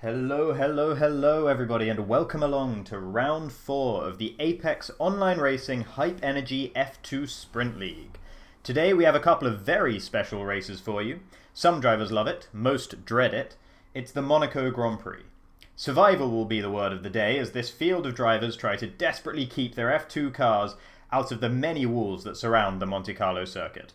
Hello, hello, hello everybody, and welcome along to round 4 of the Apex Online Racing Hype Energy F2 Sprint League. Today we have a couple of very special races for you. Some drivers love it, most dread it. It's the Monaco Grand Prix. Survival will be the word of the day as this field of drivers try to desperately keep their F2 cars out of the many walls that surround the Monte Carlo circuit.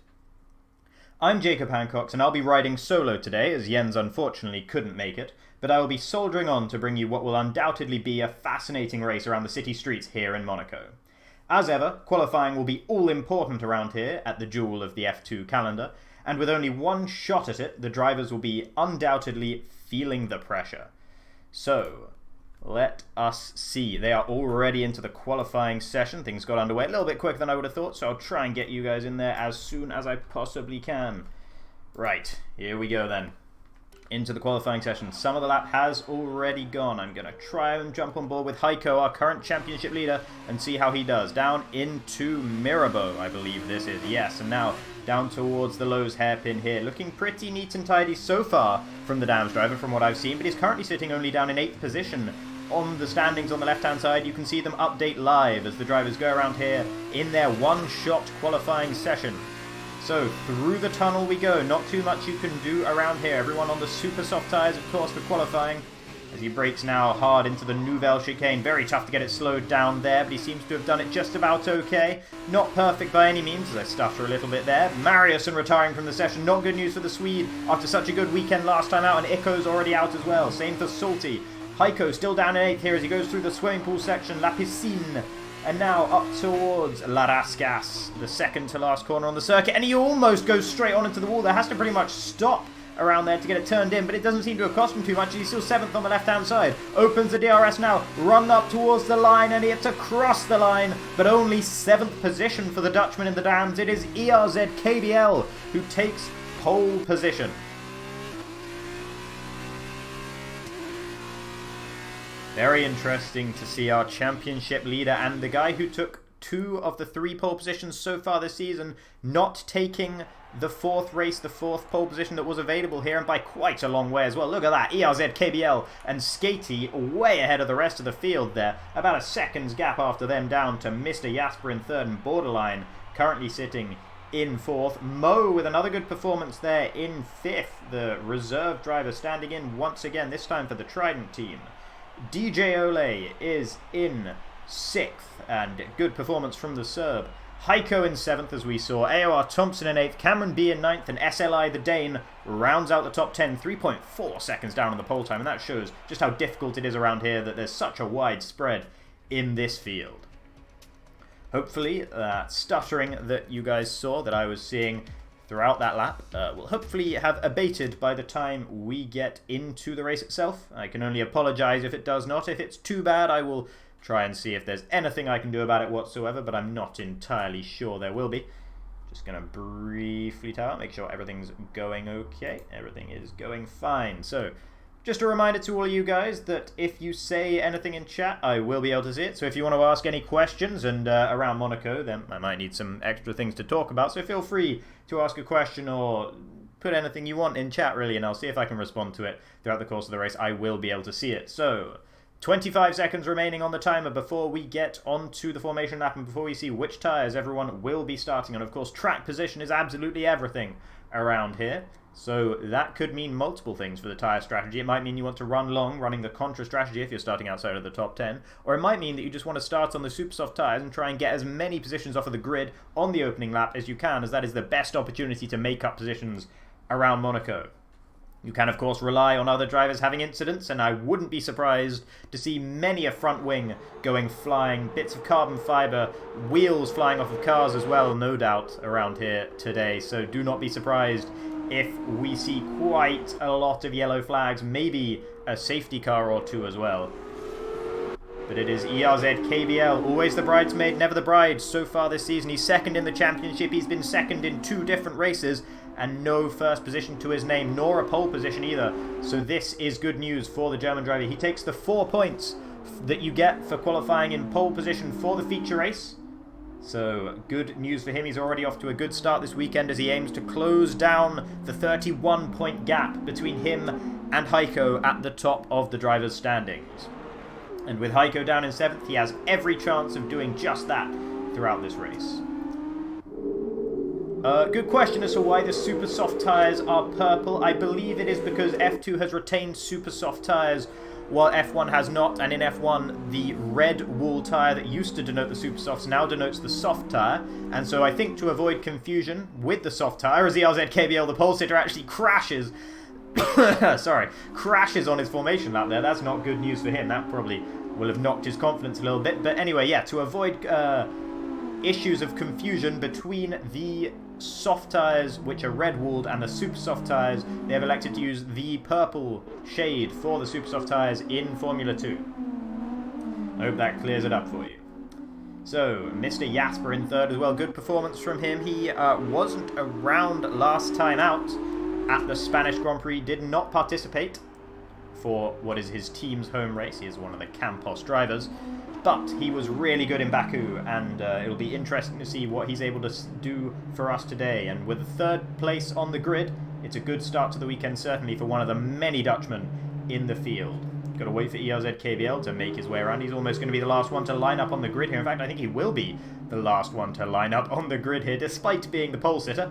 I'm Jacob Hancox and I'll be riding solo today as Jens unfortunately couldn't make it, but I will be soldiering on to bring you what will undoubtedly be a fascinating race around the city streets here in Monaco. As ever, qualifying will be all important around here at the jewel of the F2 calendar, and with only one shot at it, the drivers will be undoubtedly feeling the pressure. So, let us see. They are already into the qualifying session. Things got underway a little bit quicker than I would have thought, so I'll try and get you guys in there as soon as I possibly can. Right, here we go then. Into the qualifying session. Some of the lap has already gone. I'm going to try and jump on board with Heiko, our current championship leader, and see how he does. Down into Mirabeau, I believe this is. Yes, and now down towards the Lowe's hairpin here. Looking pretty neat and tidy so far from the Dams driver from what I've seen, but he's currently sitting only down in 8th position. On the standings on the left-hand side, you can see them update live as the drivers go around here in their one-shot qualifying session. So, through the tunnel we go. Not too much you can do around here. Everyone on the super soft tyres, of course, for qualifying. As he brakes now hard into the Nouvelle chicane. Very tough to get it slowed down there, but he seems to have done it just about okay. Not perfect by any means, as I stutter a little bit there. Mariusson retiring from the session. Not good news for the Swede after such a good weekend last time out, and Iko's already out as well. Same for Salty. Heiko still down in 8th here as he goes through the swimming pool section. La Piscine. And now up towards La Rascasse, the second to last corner on the circuit. And he almost goes straight on into the wall. There has to pretty much stop around there to get it turned in, but it doesn't seem to have cost him too much. He's still 7th on the left-hand side. Opens the DRS now. Run up towards the line, and it's across the line, but only 7th position for the Dutchman in the Dams. It is ERZ KBL who takes pole position. Very interesting to see our championship leader and the guy who took 2 of the 3 pole positions so far this season not taking the 4th race, the 4th pole position that was available here, and by quite a long way as well. Look at that, ERZ, KBL and Skatey way ahead of the rest of the field there. About a second's gap after them down to Mr. Jasper in 3rd and Borderline currently sitting in 4th. Mo with another good performance there in 5th. The reserve driver standing in once again, this time for the Trident team. DJ Ole is in 6th, and good performance from the Serb. Heiko in 7th, as we saw. AOR Thompson in 8th, Cameron B in 9th, and SLI the Dane rounds out the top 10, 3.4 seconds down on the pole time, and that shows just how difficult it is around here that there's such a wide spread in this field. Hopefully, that stuttering that you guys saw, that I was seeing throughout that lap, will hopefully have abated by the time we get into the race itself. I can only apologise if it does not. If it's too bad, I will try and see if there's anything I can do about it whatsoever, but I'm not entirely sure there will be. Just going to briefly tell out, make sure everything's going okay. Everything is going fine. So, just a reminder to all of you guys that if you say anything in chat, I will be able to see it. So if you want to ask any questions and around Monaco, then I might need some extra things to talk about. So feel free to ask a question or put anything you want in chat, really, and I'll see if I can respond to it throughout the course of the race. I will be able to see it. So 25 seconds remaining on the timer before we get onto the formation lap and before we see which tyres everyone will be starting on. Of course, track position is absolutely everything around here. So that could mean multiple things for the tyre strategy. It might mean you want to run long, running the contra strategy if you're starting outside of the top 10. Or it might mean that you just want to start on the super soft tyres and try and get as many positions off of the grid on the opening lap as you can, as that is the best opportunity to make up positions around Monaco. You can, of course, rely on other drivers having incidents, and I wouldn't be surprised to see many a front wing going flying, bits of carbon fibre, wheels flying off of cars as well, no doubt, around here today. So do not be surprised if we see quite a lot of yellow flags, maybe a safety car or 2 as well. But it is ERZ KBL, always the bridesmaid, never the bride so far this season. He's 2nd in the championship, he's been 2nd in 2 different races, and no first position to his name, nor a pole position either. So this is good news for the German driver. He takes the 4 points that you get for qualifying in pole position for the feature race. So, good news for him. He's already off to a good start this weekend as he aims to close down the 31-point gap between him and Heiko at the top of the drivers' standings. And with Heiko down in 7th, he has every chance of doing just that throughout this race. Good question as to why the super soft tyres are purple. I believe it is because F2 has retained super soft tyres while F1 has not, and in F1 the red wool tyre that used to denote the super softs now denotes the soft tyre, and so I think to avoid confusion with the soft tyre, as ERZ-KBL, the pole sitter, actually crashes crashes on his formation lap there. That's not good news for him. That probably will have knocked his confidence a little bit, but anyway, yeah, to avoid issues of confusion between the soft tyres, which are red-walled, and the super soft tyres, they have elected to use the purple shade for the super soft tyres in Formula 2. I hope that clears it up for you. So, Mr. Jasper in 3rd as well. Good performance from him. He wasn't around last time out at the Spanish Grand Prix, did not participate for what is his team's home race. He is one of the Campos drivers. But he was really good in Baku, and it'll be interesting to see what he's able to do for us today. And with 3rd place on the grid, it's a good start to the weekend, certainly for one of the many Dutchmen in the field. Got to wait for ERZ-KBL to make his way around. He's almost going to be the last one to line up on the grid here. In fact, I think he will be the last one to line up on the grid here, despite being the pole sitter.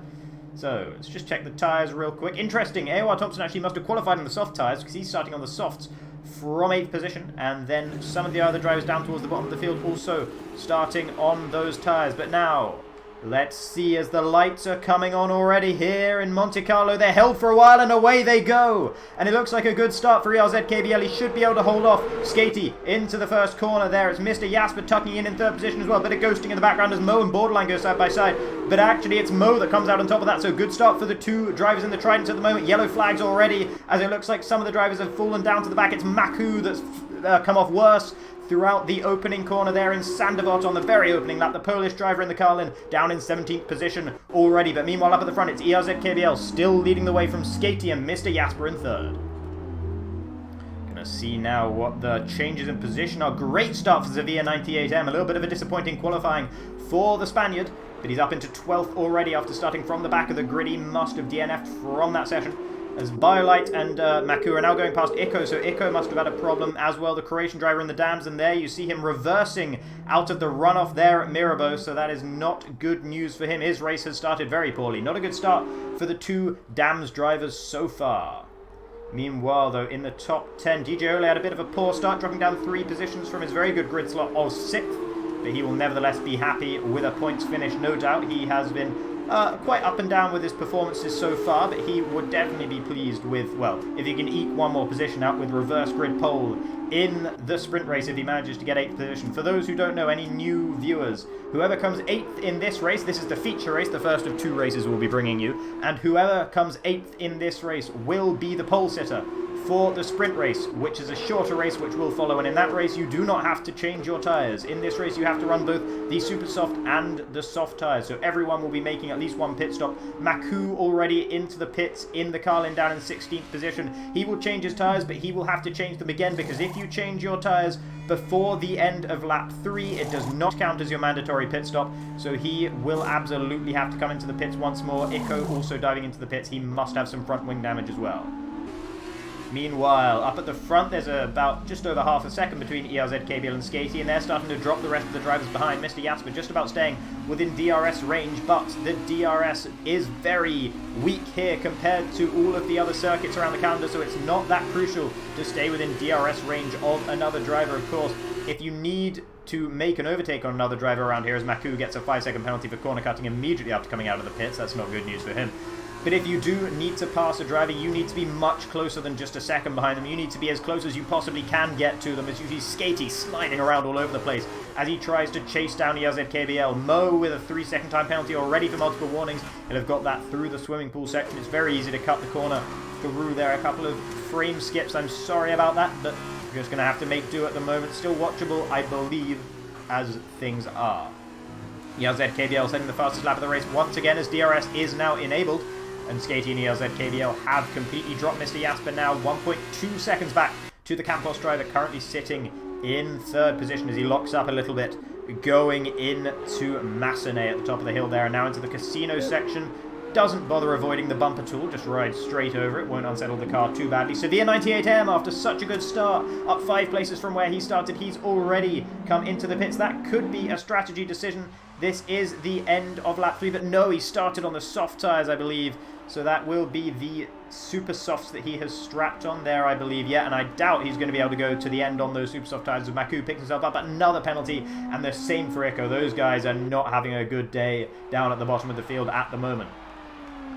So, let's just check the tyres real quick. Interesting, AOR Thompson actually must have qualified on the soft tyres, because he's starting on the softs from 8th position, and then some of the other drivers down towards the bottom of the field also starting on those tyres. But now, let's see, as the lights are coming on already here in Monte Carlo. They're held for a while, and away they go. And it looks like a good start for ERZ-KBL. He should be able to hold off Skatey into the first corner there. It's Mr. Jasper tucking in 3rd position as well. Bit of ghosting in the background as Mo and Borderline go side by side. But actually, it's Mo that comes out on top of that. So good start for the 2 drivers in the Trident at the moment. Yellow flags already, as it looks like some of the drivers have fallen down to the back. It's Maku that's come off worse throughout the opening corner there in Sandevot on the very opening lap. The Polish driver in the Carlin down in 17th position already. But meanwhile, up at the front, it's ERZ-KBL still leading the way from Skatey and Mr. Jasper in 3rd. Gonna see now what the changes in position are. Great start for Zavia 98M. A little bit of a disappointing qualifying for the Spaniard, but he's up into 12th already after starting from the back of the grid. He must have DNF'd from that session, as Biolite and Maku are now going past Iko, so Iko must have had a problem as well, the Croatian driver in the dams, and there you see him reversing out of the runoff there at Mirabeau, so that is not good news for him. His race has started very poorly. Not a good start for the 2 dams drivers so far. Meanwhile, though, in the top 10, DJ Ole had a bit of a poor start, dropping down 3 positions from his very good grid slot of 6th, but he will nevertheless be happy with a points finish, no doubt. He has been quite up and down with his performances so far, but he would definitely be pleased with, well, if he can eke one more position out with reverse grid pole in the sprint race if he manages to get 8th position. For those who don't know, any new viewers, whoever comes 8th in this race, this is the feature race, the first of 2 races we'll be bringing you, and whoever comes 8th in this race will be the pole sitter for the sprint race, which is a shorter race which will follow, and in that race you do not have to change your tyres. In this race you have to run both the super soft and the soft tyres, so everyone will be making at least 1 pit stop. Maku already into the pits in the Carlin down in 16th position. He will change his tyres, but he will have to change them again, because if you change your tyres before the end of lap 3, it does not count as your mandatory pit stop, so he will absolutely have to come into the pits once more. Iko also diving into the pits. He must have some front wing damage as well. Meanwhile, up at the front, there's about just over half a second between ERZ-KBL and Skatey, and they're starting to drop the rest of the drivers behind. Mr. Jasper just about staying within DRS range, but the DRS is very weak here compared to all of the other circuits around the calendar, so it's not that crucial to stay within DRS range of another driver. Of course, if you need to make an overtake on another driver around here, as Maku gets a 5-second penalty for corner cutting immediately after coming out of the pits, that's not good news for him. But if you do need to pass a driver, you need to be much closer than just a second behind them. You need to be as close as you possibly can get to them. As you see Skatey sliding around all over the place as he tries to chase down ERZ-KBL. Mo with a 3-second time penalty already for multiple warnings. He'll have got that through the swimming pool section. It's very easy to cut the corner through there. A couple of frame skips. I'm sorry about that, but we're just going to have to make do at the moment. Still watchable, I believe, as things are. ERZ-KBL setting the fastest lap of the race once again as DRS is now enabled. And Skatey and ERZ-KBL have completely dropped Mr. Jasper now 1.2 seconds back to the Campos driver, currently sitting in 3rd position as he locks up a little bit going into Massenet at the top of the hill there, and now into the casino section. Doesn't bother avoiding the bump at all, just rides straight over it, won't unsettle the car too badly. Severe 98M, after such a good start, up 5 places from where he started, he's already come into the pits. That could be a strategy decision. This is the end of lap 3, but no, he started on the soft tyres, I believe. So that will be the super softs that he has strapped on there, I believe. Yeah, and I doubt he's going to be able to go to the end on those super soft tyres. As Maku picks himself up, another penalty, and the same for Iko. Those guys are not having a good day down at the bottom of the field at the moment.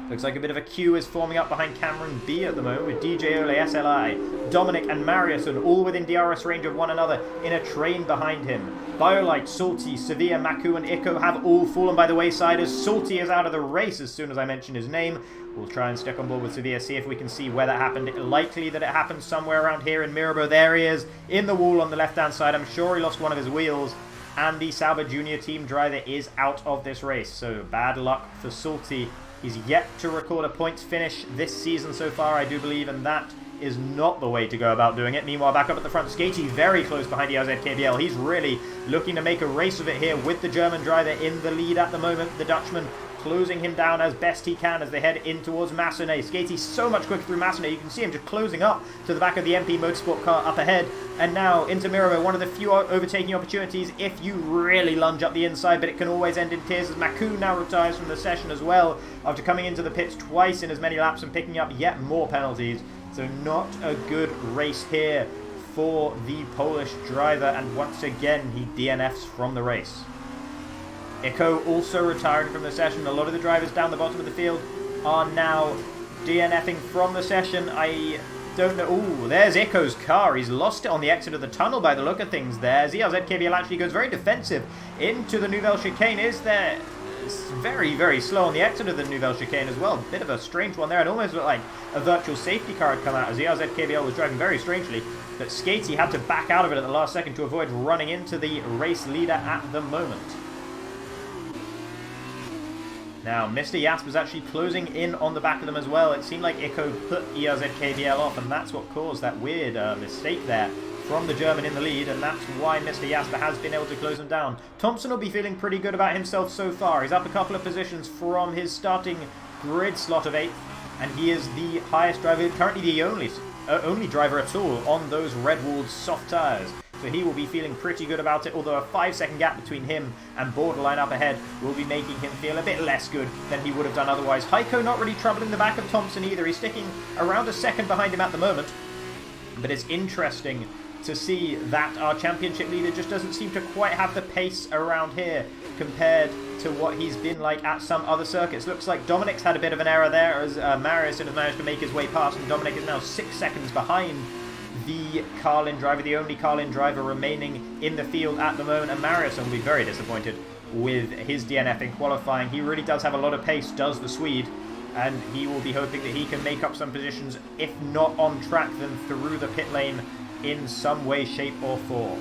Looks like a bit of a queue is forming up behind Cameron B at the moment, with DJ Ole, SLI, Dominic and Mariuson all within DRS range of one another in a train behind him. Biolite, Salty, Sevilla, Maku and Iko have all fallen by the wayside as Salty is out of the race as soon as I mention his name. We'll try and stick on board with Sevilla, see if we can see where that happened. Likely that it happened somewhere around here in Mirabeau. There he is, in the wall on the left-hand side. I'm sure he lost one of his wheels. And the Sauber Junior team driver is out of this race. So bad luck for Salty. He's yet to record a points finish this season so far, I do believe, and that is not the way to go about doing it. Meanwhile, back up at the front, Skatey very close behind ERZ KBL. He's really looking to make a race of it here with the German driver in the lead at the moment. The Dutchman closing him down as best he can as they head in towards Massenet. Skatey so much quicker through Massenet. You can see him just closing up to the back of the MP Motorsport car up ahead. And now into Mirabeau, one of the few overtaking opportunities if you really lunge up the inside, but it can always end in tears as Maku now retires from the session as well after coming into the pits twice in as many laps and picking up yet more penalties. So not a good race here for the Polish driver, and once again he DNFs from the race. Iko also retiring from the session. A lot of the drivers down the bottom of the field are now DNFing from the session. I don't know. Ooh, there's Iko's car. He's lost it on the exit of the tunnel by the look of things there. ZRZ KBL actually goes very defensive into the Nouvelle Chicane. Is there... It's very, very slow on the exit of the Nouvelle Chicane as well. Bit of a strange one there. It almost looked like a virtual safety car had come out as ZRZ KBL was driving very strangely. But Skatey had to back out of it at the last second to avoid running into the race leader at the moment. Now, Mr. Jasper's actually closing in on the back of them as well. It seemed like Iko put ERZ KBL off, and that's what caused that weird mistake there from the German in the lead, and that's why Mr. Jasper has been able to close them down. Thompson will be feeling pretty good about himself so far. He's up a couple of positions from his starting grid slot of 8th, and he is the highest driver, currently the only driver at all on those Redwalled soft tyres. So he will be feeling pretty good about it, although a 5-second gap between him and Borderline up ahead will be making him feel a bit less good than he would have done otherwise. Heiko not really troubling the back of Thompson either. He's sticking around a second behind him at the moment. But it's interesting to see that our championship leader just doesn't seem to quite have the pace around here compared to what he's been like at some other circuits. Looks like Dominic's had a bit of an error there as Mariuson has managed to make his way past, and Dominic is now 6 seconds behind the Carlin driver, the only Carlin driver remaining in the field at the moment, and Mariuson will be very disappointed with his DNF in qualifying. He really does have a lot of pace, does the Swede, and he will be hoping that he can make up some positions, if not on track, then through the pit lane in some way, shape or form.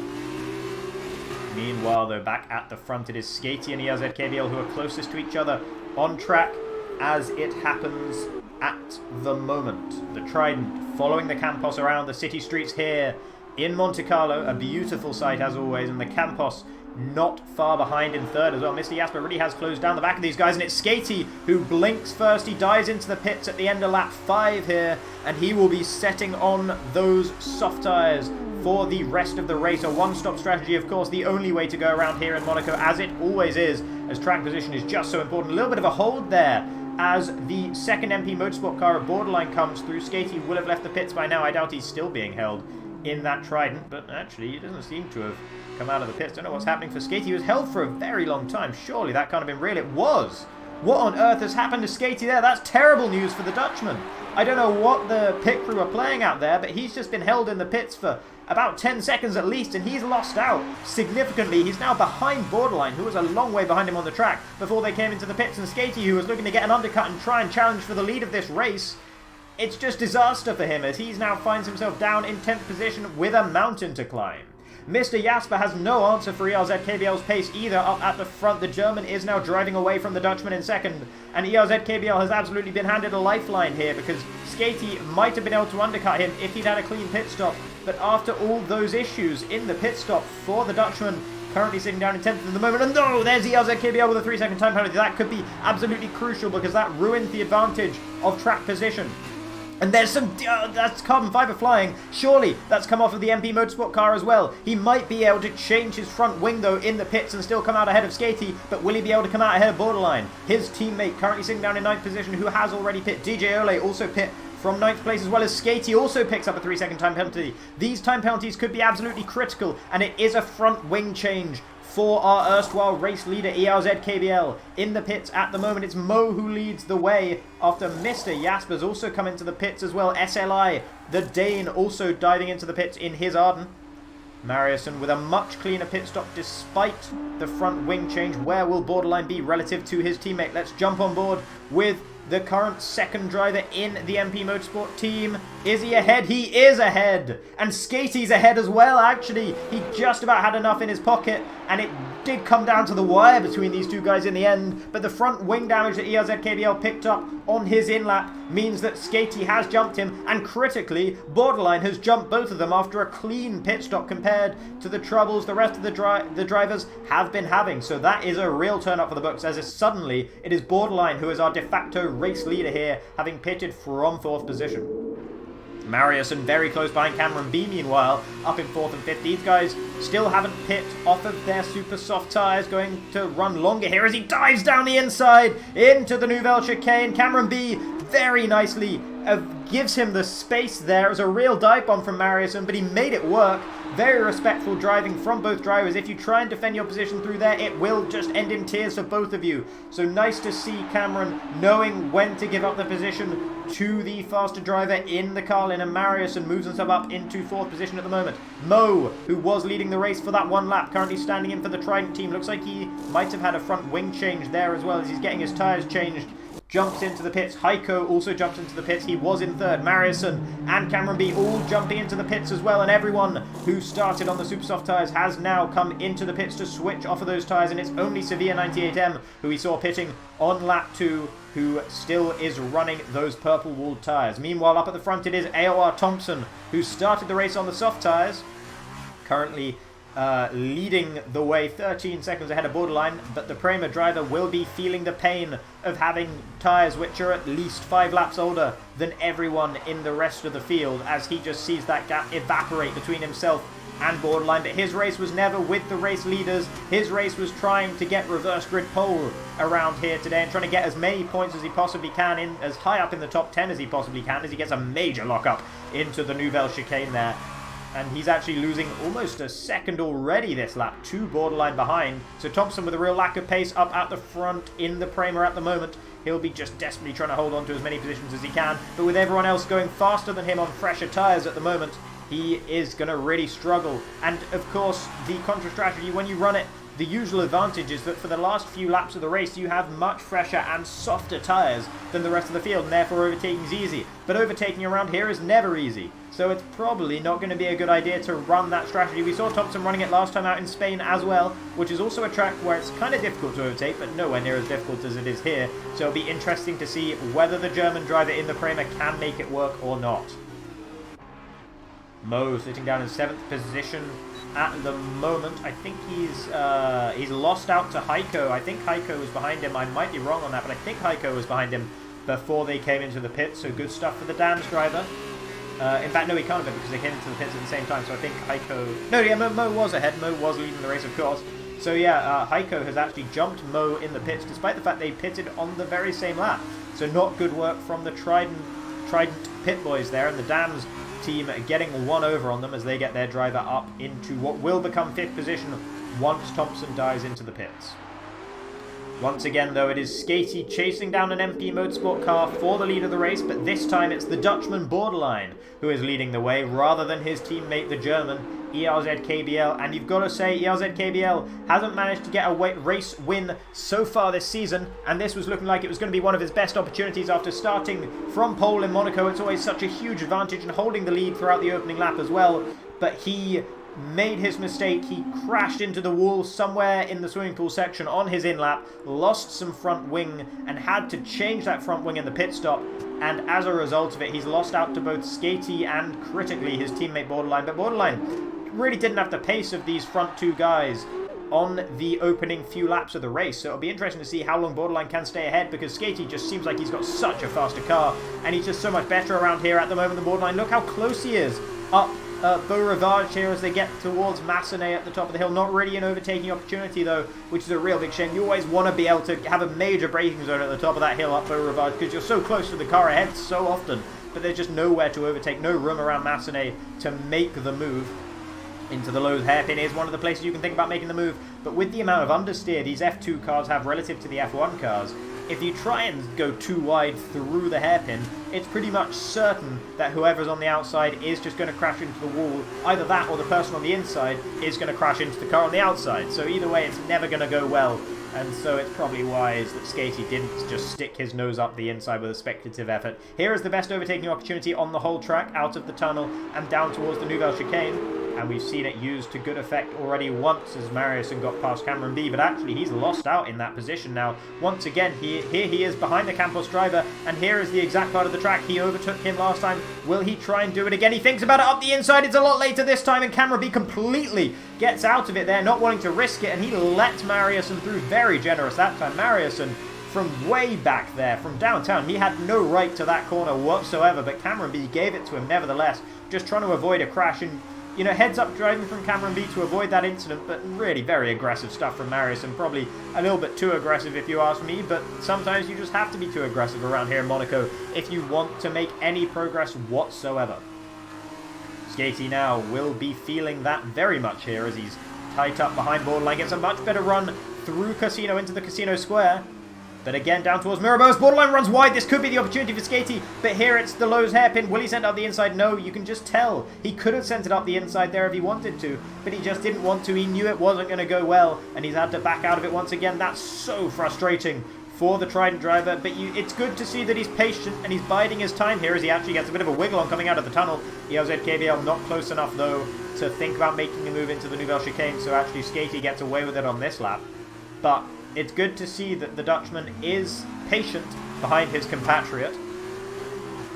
Meanwhile, though, back at the front, it is Skatey and ERZ KBL who are closest to each other on track as it happens at the moment. The Trident following the Campos around the city streets here in Monte Carlo. A beautiful sight as always, and the Campos not far behind in third as well. Mr. Jasper really has closed down the back of these guys, and it's Skatey who blinks first. He dives into the pits at the end of lap 5 here, and he will be setting on those soft tyres for the rest of the race. A one-stop strategy, of course, the only way to go around here in Monaco, as it always is, as track position is just so important. A little bit of a hold there as the second MP Motorsport car at Borderline comes through. Skatey will have left the pits by now. I doubt he's still being held in that Trident, but actually he doesn't seem to have come out of the pits. Don't know what's happening for Skatey. He was held for a very long time. Surely that can't have been real. It was. What on earth has happened to Skatey there? That's terrible news for the Dutchman. I don't know what the pit crew are playing out there, but he's just been held in the pits for about 10 seconds at least, and he's lost out significantly. He's now behind Borderline, who was a long way behind him on the track before they came into the pits, and Skatey, who was looking to get an undercut and try and challenge for the lead of this race, it's just disaster for him as he now finds himself down in 10th position with a mountain to climb. Mr. Jasper has no answer for ERZ KBL's pace either up at the front. The German is now driving away from the Dutchman in second, and ERZ KBL has absolutely been handed a lifeline here because Skatey might have been able to undercut him if he'd had a clean pit stop. But after all those issues in the pit stop for the Dutchman, currently sitting down in 10th at the moment. And no, there's ELZKBL with a 3-second time penalty. That could be absolutely crucial because that ruins the advantage of track position. And there's some... that's carbon fibre flying. Surely that's come off of the MP Motorsport car as well. He might be able to change his front wing, though, in the pits and still come out ahead of Skatey. But will he be able to come out ahead of Borderline? His teammate currently sitting down in 9th position, who has already pit. DJ Ole also pit from 9th place, as well as Skatey also picks up a 3-second time penalty. These time penalties could be absolutely critical, and it is a front wing change for our erstwhile race leader ELZKBL. In the pits at the moment, it's Mo who leads the way after Mr. Jaspers also come into the pits as well. SLI, the Dane, also diving into the pits in his Arden. Mariuson with a much cleaner pit stop despite the front wing change. Where will Borderline be relative to his teammate? Let's jump on board with the current second driver in the MP Motorsport team. Is he ahead? He is ahead! And Skatey's ahead as well, actually. He just about had enough in his pocket, and it did come down to the wire between these two guys in the end, but the front wing damage that ELZKBL picked up on his in-lap means that Skatey has jumped him, and critically, Borderline has jumped both of them after a clean pit stop compared to the troubles the rest of the drivers have been having. So that is a real turn up for the books, as suddenly it is Borderline who is our de facto race leader here, having pitted from 4th position. Mariuson very close behind Cameron B, meanwhile, up in 4th and 5th. These guys still haven't pit off of their super soft tyres, going to run longer here as he dives down the inside into the Nouvelle Chicane. Cameron B very nicely gives him the space there. It was a real dive bomb from Mariuson, but he made it work. Very respectful driving from both drivers. If you try and defend your position through there, it will just end in tears for both of you. So nice to see Cameron knowing when to give up the position to the faster driver in the Carlin, and Mariuson moves himself up into 4th position at the moment. Mo, who was leading the race for that one lap, currently standing in for the Trident team. Looks like he might have had a front wing change there as well as he's getting his tyres changed. Jumps into the pits. Heiko also jumps into the pits. He was in 3rd. Mariuson and Cameron B all jumping into the pits as well. And everyone who started on the super soft tyres has now come into the pits to switch off of those tyres. And it's only Sevilla 98M, who we saw pitting on lap 2, who still is running those purple walled tyres. Meanwhile, up at the front it is AOR Thompson, who started the race on the soft tyres. Currently leading the way 13 seconds ahead of Borderline, but the Prema driver will be feeling the pain of having tyres which are at least 5 laps older than everyone in the rest of the field, as he just sees that gap evaporate between himself and Borderline. But his race was never with the race leaders. His race was trying to get reverse grid pole around here today and trying to get as many points as he possibly can, in as high up in the top 10 as he possibly can, as he gets a major lock-up into the Nouvelle Chicane there. And he's actually losing almost a second already this lap, 2 Borderline behind. So Thompson with a real lack of pace up at the front in the Prema at the moment. He'll be just desperately trying to hold on to as many positions as he can. But with everyone else going faster than him on fresher tyres at the moment, he is going to really struggle. And of course, the contra strategy, when you run it, the usual advantage is that for the last few laps of the race, you have much fresher and softer tyres than the rest of the field, and therefore overtaking is easy. But overtaking around here is never easy. So it's probably not going to be a good idea to run that strategy. We saw Thompson running it last time out in Spain as well, which is also a track where it's kind of difficult to overtake, but nowhere near as difficult as it is here. So it'll be interesting to see whether the German driver in the Prema can make it work or not. Mo sitting down in 7th position at the moment. I think he's lost out to Heiko. I think Heiko was behind him. I might be wrong on that, but I think Heiko was behind him before they came into the pits. So good stuff for the Dams driver. In fact, no, he can't have been because they came into the pits at the same time. So I think Heiko... No, yeah, Mo was ahead. Mo was leading the race, of course. So yeah, Heiko has actually jumped Mo in the pits, despite the fact they pitted on the very same lap. So not good work from the Trident pit boys there, and the Dams team getting one over on them as they get their driver up into what will become 5th position once Thompson dives into the pits. Once again, though, it is Skatey chasing down an MP Motorsport car for the lead of the race, but this time it's the Dutchman Borderline who is leading the way rather than his teammate, the German ELZKBL. And you've got to say, ELZKBL hasn't managed to get a race win so far this season, and this was looking like it was going to be one of his best opportunities after starting from pole in Monaco. It's always such a huge advantage and holding the lead throughout the opening lap as well, but he made his mistake. He crashed into the wall somewhere in the swimming pool section on his in-lap, lost some front wing, and had to change that front wing in the pit stop. And as a result of it, he's lost out to both Skatey and, critically, his teammate Borderline. But Borderline really didn't have the pace of these front 2 guys on the opening few laps of the race. So it'll be interesting to see how long Borderline can stay ahead, because Skatey just seems like he's got such a faster car, and he's just so much better around here at the moment than Borderline. Look how close he is up Beau Rivage here as they get towards Massenet at the top of the hill. Not really an overtaking opportunity though, which is a real big shame. You always want to be able to have a major braking zone at the top of that hill up Beau Rivage, because you're so close to the car ahead so often, but there's just nowhere to overtake, no room around Massenet to make the move. Into the low hairpin is one of the places you can think about making the move, but with the amount of understeer these F2 cars have relative to the F1 cars, if you try and go too wide through the hairpin, it's pretty much certain that whoever's on the outside is just going to crash into the wall. Either that or the person on the inside is going to crash into the car on the outside. So either way, it's never going to go well. And so it's probably wise that Skatey didn't just stick his nose up the inside with a speculative effort. Here is the best overtaking opportunity on the whole track, out of the tunnel and down towards the Nouvelle Chicane. And we've seen it used to good effect already once as Mariussen got past Cameron B, but actually he's lost out in that position now. Once again, here he is behind the Campos driver, and here is the exact part of the track. He overtook him last time. Will he try and do it again? He thinks about it up the inside. It's a lot later this time, and Cameron B completely gets out of it there, not wanting to risk it, and he lets Mariussen through. Very generous that time. Mariussen from way back there, from downtown. He had no right to that corner whatsoever, but Cameron B gave it to him nevertheless, just trying to avoid a crash. And you know, heads up driving from Cameron B to avoid that incident, but really very aggressive stuff from Mariussen. Probably a little bit too aggressive if you ask me, but sometimes you just have to be too aggressive around here in Monaco if you want to make any progress whatsoever. Skatey now will be feeling that very much here as he's tight up behind Borderline, gets a much better run through Casino into the Casino Square. But again, down towards Mirabeau's. Borderline runs wide. This could be the opportunity for Skatey. But here it's the Lowe's hairpin. Will he send it up the inside? No, you can just tell. He could have sent it up the inside there if he wanted to. But he just didn't want to. He knew it wasn't going to go well. And he's had to back out of it once again. That's so frustrating for the Trident driver. But it's good to see that he's patient and he's biding his time here as he actually gets a bit of a wiggle on coming out of the tunnel. ELZ KBL not close enough, though, to think about making a move into the Nouvelle Chicane. So actually Skatey gets away with it on this lap. But it's good to see that the Dutchman is patient behind his compatriot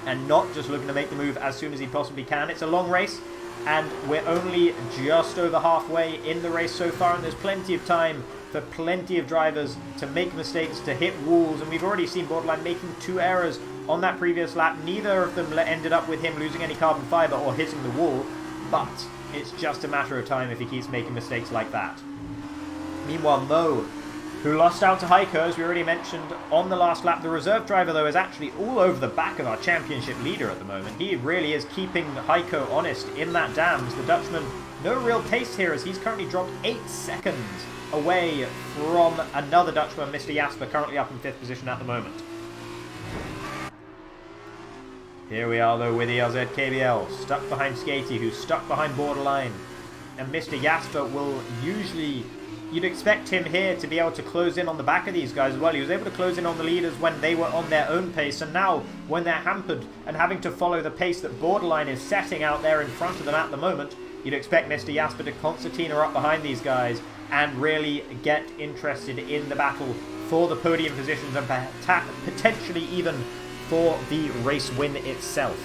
and not just looking to make the move as soon as he possibly can. It's a long race, and we're only just over halfway in the race so far, and there's plenty of time for plenty of drivers to make mistakes, to hit walls, and we've already seen Borderline making 2 errors on that previous lap. Neither of them ended up with him losing any carbon fibre or hitting the wall, but it's just a matter of time if he keeps making mistakes like that. Meanwhile, Mo, who lost out to Heiko, as we already mentioned on the last lap. The reserve driver, though, is actually all over the back of our championship leader at the moment. He really is keeping Heiko honest in that dams. The Dutchman, no real pace here, as he's currently dropped 8 seconds away from another Dutchman, Mr. Jasper, currently up in 5th position at the moment. Here we are, though, with ELZ KBL, stuck behind Skatey, who's stuck behind Borderline. And Mr. Jasper will usually... You'd expect him here to be able to close in on the back of these guys as well. He was able to close in on the leaders when they were on their own pace, and now when they're hampered and having to follow the pace that Borderline is setting out there in front of them at the moment, you'd expect Mr. Jasper to concertina up behind these guys and really get interested in the battle for the podium positions and potentially even for the race win itself.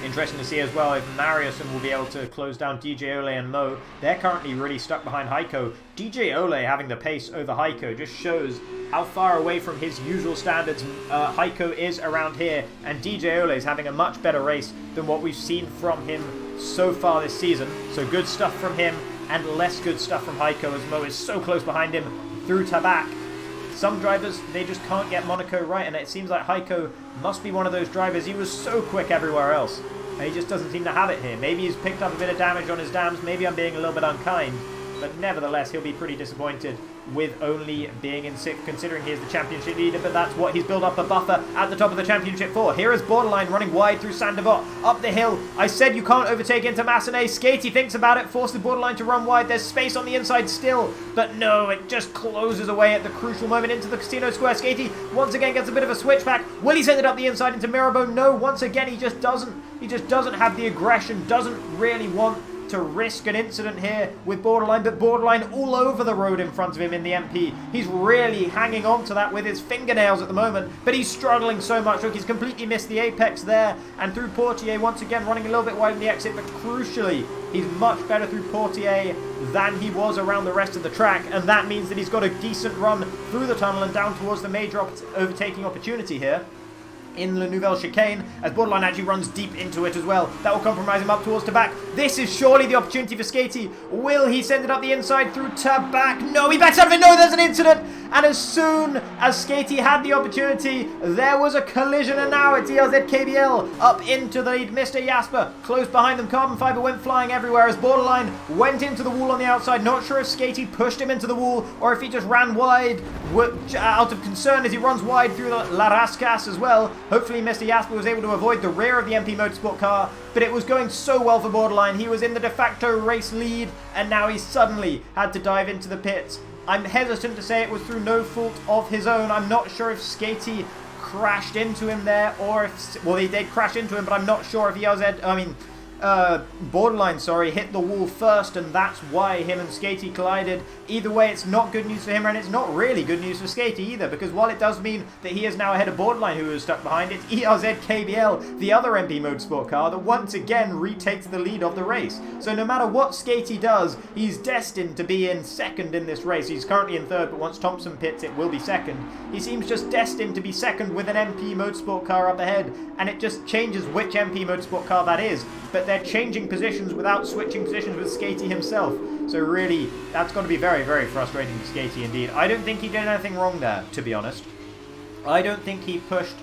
Interesting to see as well if Mariussen will be able to close down DJ Ole and Mo. They're currently really stuck behind Heiko. DJ Ole having the pace over Heiko just shows how far away from his usual standards Heiko is around here. And DJ Ole is having a much better race than what we've seen from him so far this season. So good stuff from him and less good stuff from Heiko as Mo is so close behind him through Tabak. Some drivers, they just can't get Monaco right, and it seems like Heiko must be one of those drivers. He was so quick everywhere else, and he just doesn't seem to have it here. Maybe he's picked up a bit of damage on his dams, maybe I'm being a little bit unkind, but nevertheless, he'll be pretty disappointed with only being in 6th, considering he is the championship leader, but that's what he's built up a buffer at the top of the championship for. Here is Borderline running wide through Saint-Devote, up the hill. I said you can't overtake into Massenet. Skatey thinks about it, forces Borderline to run wide. There's space on the inside still, but no, it just closes away at the crucial moment into the Casino Square. Skatey once again gets a bit of a switchback. Will he send it up the inside into Mirabeau? No, once again he just doesn't have the aggression, doesn't really want to risk an incident here with Borderline, but Borderline all over the road in front of him in the MP. He's really hanging on to that with his fingernails at the moment, but he's struggling so much. Look, he's completely missed the apex there, and through Portier once again running a little bit wide in the exit, but crucially, he's much better through Portier than he was around the rest of the track, and that means that he's got a decent run through the tunnel and down towards the major overtaking opportunity here in the Nouvelle Chicane, as Borderline actually runs deep into it as well. That will compromise him up towards Tabac. This is surely the opportunity for Skatey. Will he send it up the inside through Tabac? No, he backs out of it. No, there's an incident. And as soon as Skatey had the opportunity, there was a collision, and now it's ELZ KBL up into the lead. Mr. Jasper close behind them. Carbon fiber went flying everywhere as Borderline went into the wall on the outside. Not sure if Skatey pushed him into the wall or if he just ran wide out of concern as he runs wide through La Rascasse as well. Hopefully Mr. Jasper was able to avoid the rear of the MP Motorsport car, but it was going so well for Borderline. He was in the de facto race lead, and now he suddenly had to dive into the pits. I'm hesitant to say it was through no fault of his own. I'm not sure if Skatey crashed into him there, or if... Well, he did crash into him, but I'm not sure if Borderline, sorry, hit the wall first, and that's why him and Skatey collided. Either way, it's not good news for him, and it's not really good news for Skatey either, because while it does mean that he is now ahead of Borderline, who was stuck behind, it's ERZ KBL, the other MP Motorsport car, that once again retakes the lead of the race. So no matter what Skatey does, he's destined to be in second in this race. He's currently in third, but once Thompson pits, it will be second. He seems just destined to be second with an MP Motorsport car up ahead, and it just changes which MP Motorsport car that is. But they're changing positions without switching positions with Skatey himself. So really, that's going to be very, very frustrating for Skatey indeed. I don't think he did anything wrong there, to be honest. I don't think he pushed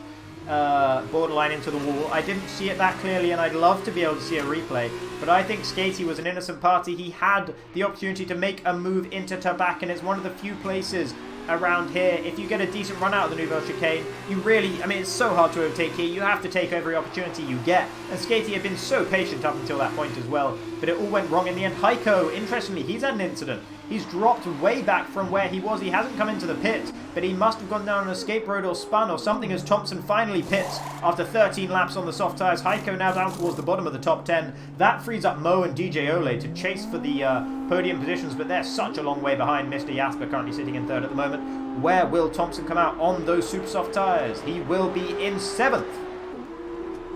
Borderline into the wall. I didn't see it that clearly, and I'd love to be able to see a replay. But I think Skatey was an innocent party. He had the opportunity to make a move into Tabac, and it's one of the few places around here, if you get a decent run out of the Nouvelle Chicane, you really, I mean, it's so hard to overtake here. You have to take every opportunity you get. And Skatey had been so patient up until that point as well, but it all went wrong in the end. Heiko, interestingly, he's had an incident. He's dropped way back from where he was. He hasn't come into the pit, but he must have gone down an escape road or spun or something as Thompson finally pits after 13 laps on the soft tyres. Heiko now down towards the bottom of the top 10. That frees up Mo and DJ Ole to chase for the podium positions, but they're such a long way behind. Mr. Jasper currently sitting in third at the moment. Where will Thompson come out on those super soft tyres? He will be in 7th.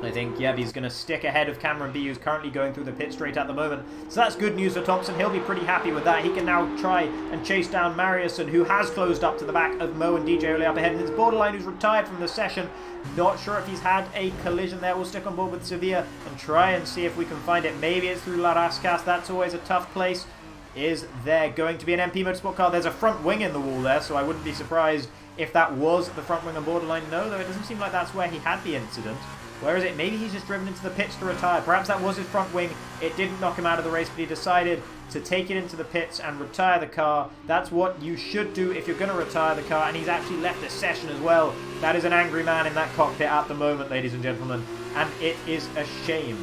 I think, yeah, he's going to stick ahead of Cameron B, who's currently going through the pit straight at the moment. So that's good news for Thompson. He'll be pretty happy with that. He can now try and chase down Mariuson, who has closed up to the back of Mo and DJ Ole up ahead. And it's Borderline, who's retired from the session. Not sure if he's had a collision there. We'll stick on board with Sevilla and try and see if we can find it. Maybe it's through La Rascasse. That's always a tough place. Is there going to be an MP Motorsport car? There's a front wing in the wall there, so I wouldn't be surprised if that was the front wing on Borderline. No, though it doesn't seem like that's where he had the incident. Where is it? Maybe he's just driven into the pits to retire. Perhaps that was his front wing. It didn't knock him out of the race, but he decided to take it into the pits and retire the car. That's what you should do if you're going to retire the car, and he's actually left the session as well. That is an angry man in that cockpit at the moment, ladies and gentlemen, and it is a shame.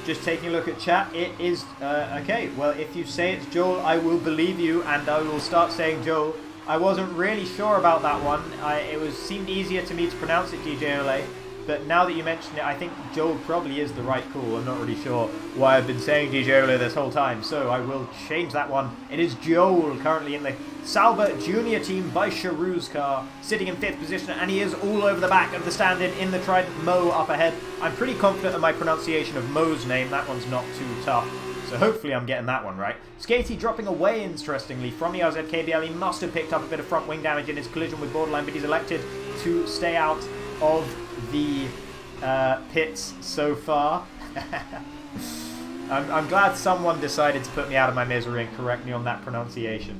Just taking a look at chat, it is, okay, well, if you say it's Joel, I will believe you, and I will start saying Joel. I wasn't really sure about that one. It seemed easier to me to pronounce it DJ Ole, but now that you mention it, I think Joel probably is the right call. I'm not really sure why I've been saying DJ Ole this whole time, so I will change that one. It is Joel, currently in the Sauber Junior team by Charoux's car, sitting in 5th position, and he is all over the back of the stand-in in the Trident. Mo up ahead. I'm pretty confident in my pronunciation of Mo's name. That one's not too tough. So hopefully I'm getting that one right. Skatey dropping away, interestingly, from the ERZ KBL. He must have picked up a bit of front wing damage in his collision with Borderline, but he's elected to stay out of the pits so far. I'm glad someone decided to put me out of my misery and correct me on that pronunciation.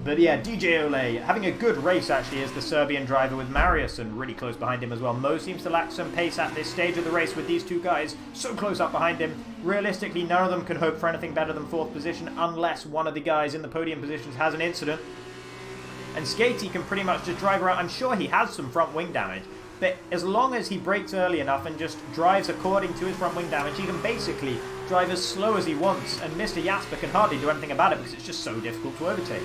But yeah, DJ Ole having a good race actually as the Serbian driver, with Mariuson really close behind him as well. Mo seems to lack some pace at this stage of the race with these two guys so close up behind him. Realistically, none of them can hope for anything better than 4th position unless one of the guys in the podium positions has an incident. And Skatey can pretty much just drive around. I'm sure he has some front wing damage, but as long as he brakes early enough and just drives according to his front wing damage, he can basically drive as slow as he wants, and Mr. Jasper can hardly do anything about it because it's just so difficult to overtake.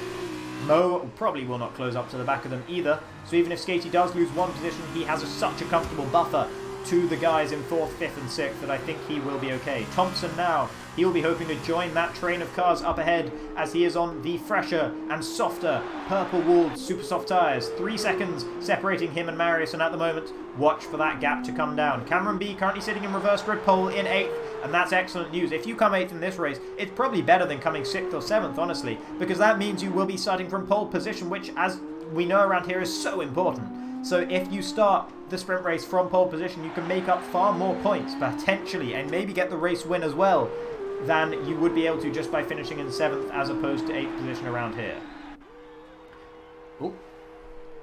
Mo probably will not close up to the back of them either, so even if Skatey does lose one position, he has such a comfortable buffer to the guys in 4th, 5th and 6th that I think he will be okay. Thompson now, he will be hoping to join that train of cars up ahead as he is on the fresher and softer purple-walled super soft tyres. 3 seconds separating him and Mariussen at the moment. Watch for that gap to come down. Cameron B currently sitting in reverse grid pole in 8th, and that's excellent news. If you come 8th in this race, it's probably better than coming 6th or 7th, honestly, because that means you will be starting from pole position, which, as we know around here, is so important. So if you start the sprint race from pole position, you can make up far more points, potentially, and maybe get the race win as well, than you would be able to just by finishing in 7th as opposed to 8th position around here. Oh,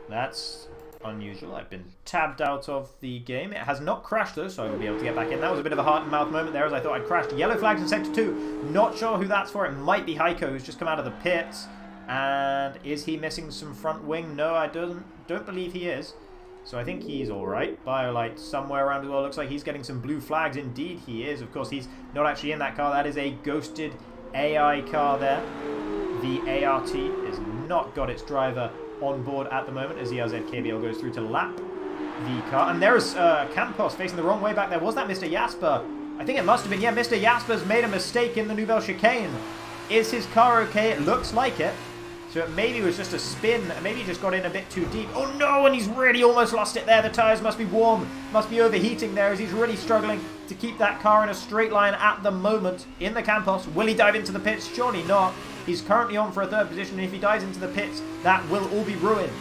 that's unusual. I've been tabbed out of the game. It has not crashed though, so I will be able to get back in. That was a bit of a heart and mouth moment there as I thought I'd crashed. Yellow flags in sector 2. Not sure who that's for. It might be Heiko, who's just come out of the pits. And is he missing some front wing? No, I don't believe he is. So I think he's alright. Biolight somewhere around as well. Looks like he's getting some blue flags. Indeed he is. Of course, he's not actually in that car. That is a ghosted AI car there. The ART has not got its driver on board at the moment as the KBL goes through to lap the car. And there's Campos facing the wrong way back there. Was that Mr. Jasper? I think it must have been. Yeah, Mr. Jasper's made a mistake in the Nouvelle Chicane. Is his car okay? It looks like it. So it maybe was just a spin. Maybe he just got in a bit too deep. Oh no, and he's really almost lost it there. The tyres must be warm. Must be overheating there as he's really struggling to keep that car in a straight line at the moment in the Campos. Will he dive into the pits? Surely not. He's currently on for a 3rd position, and if he dives into the pits, that will all be ruined.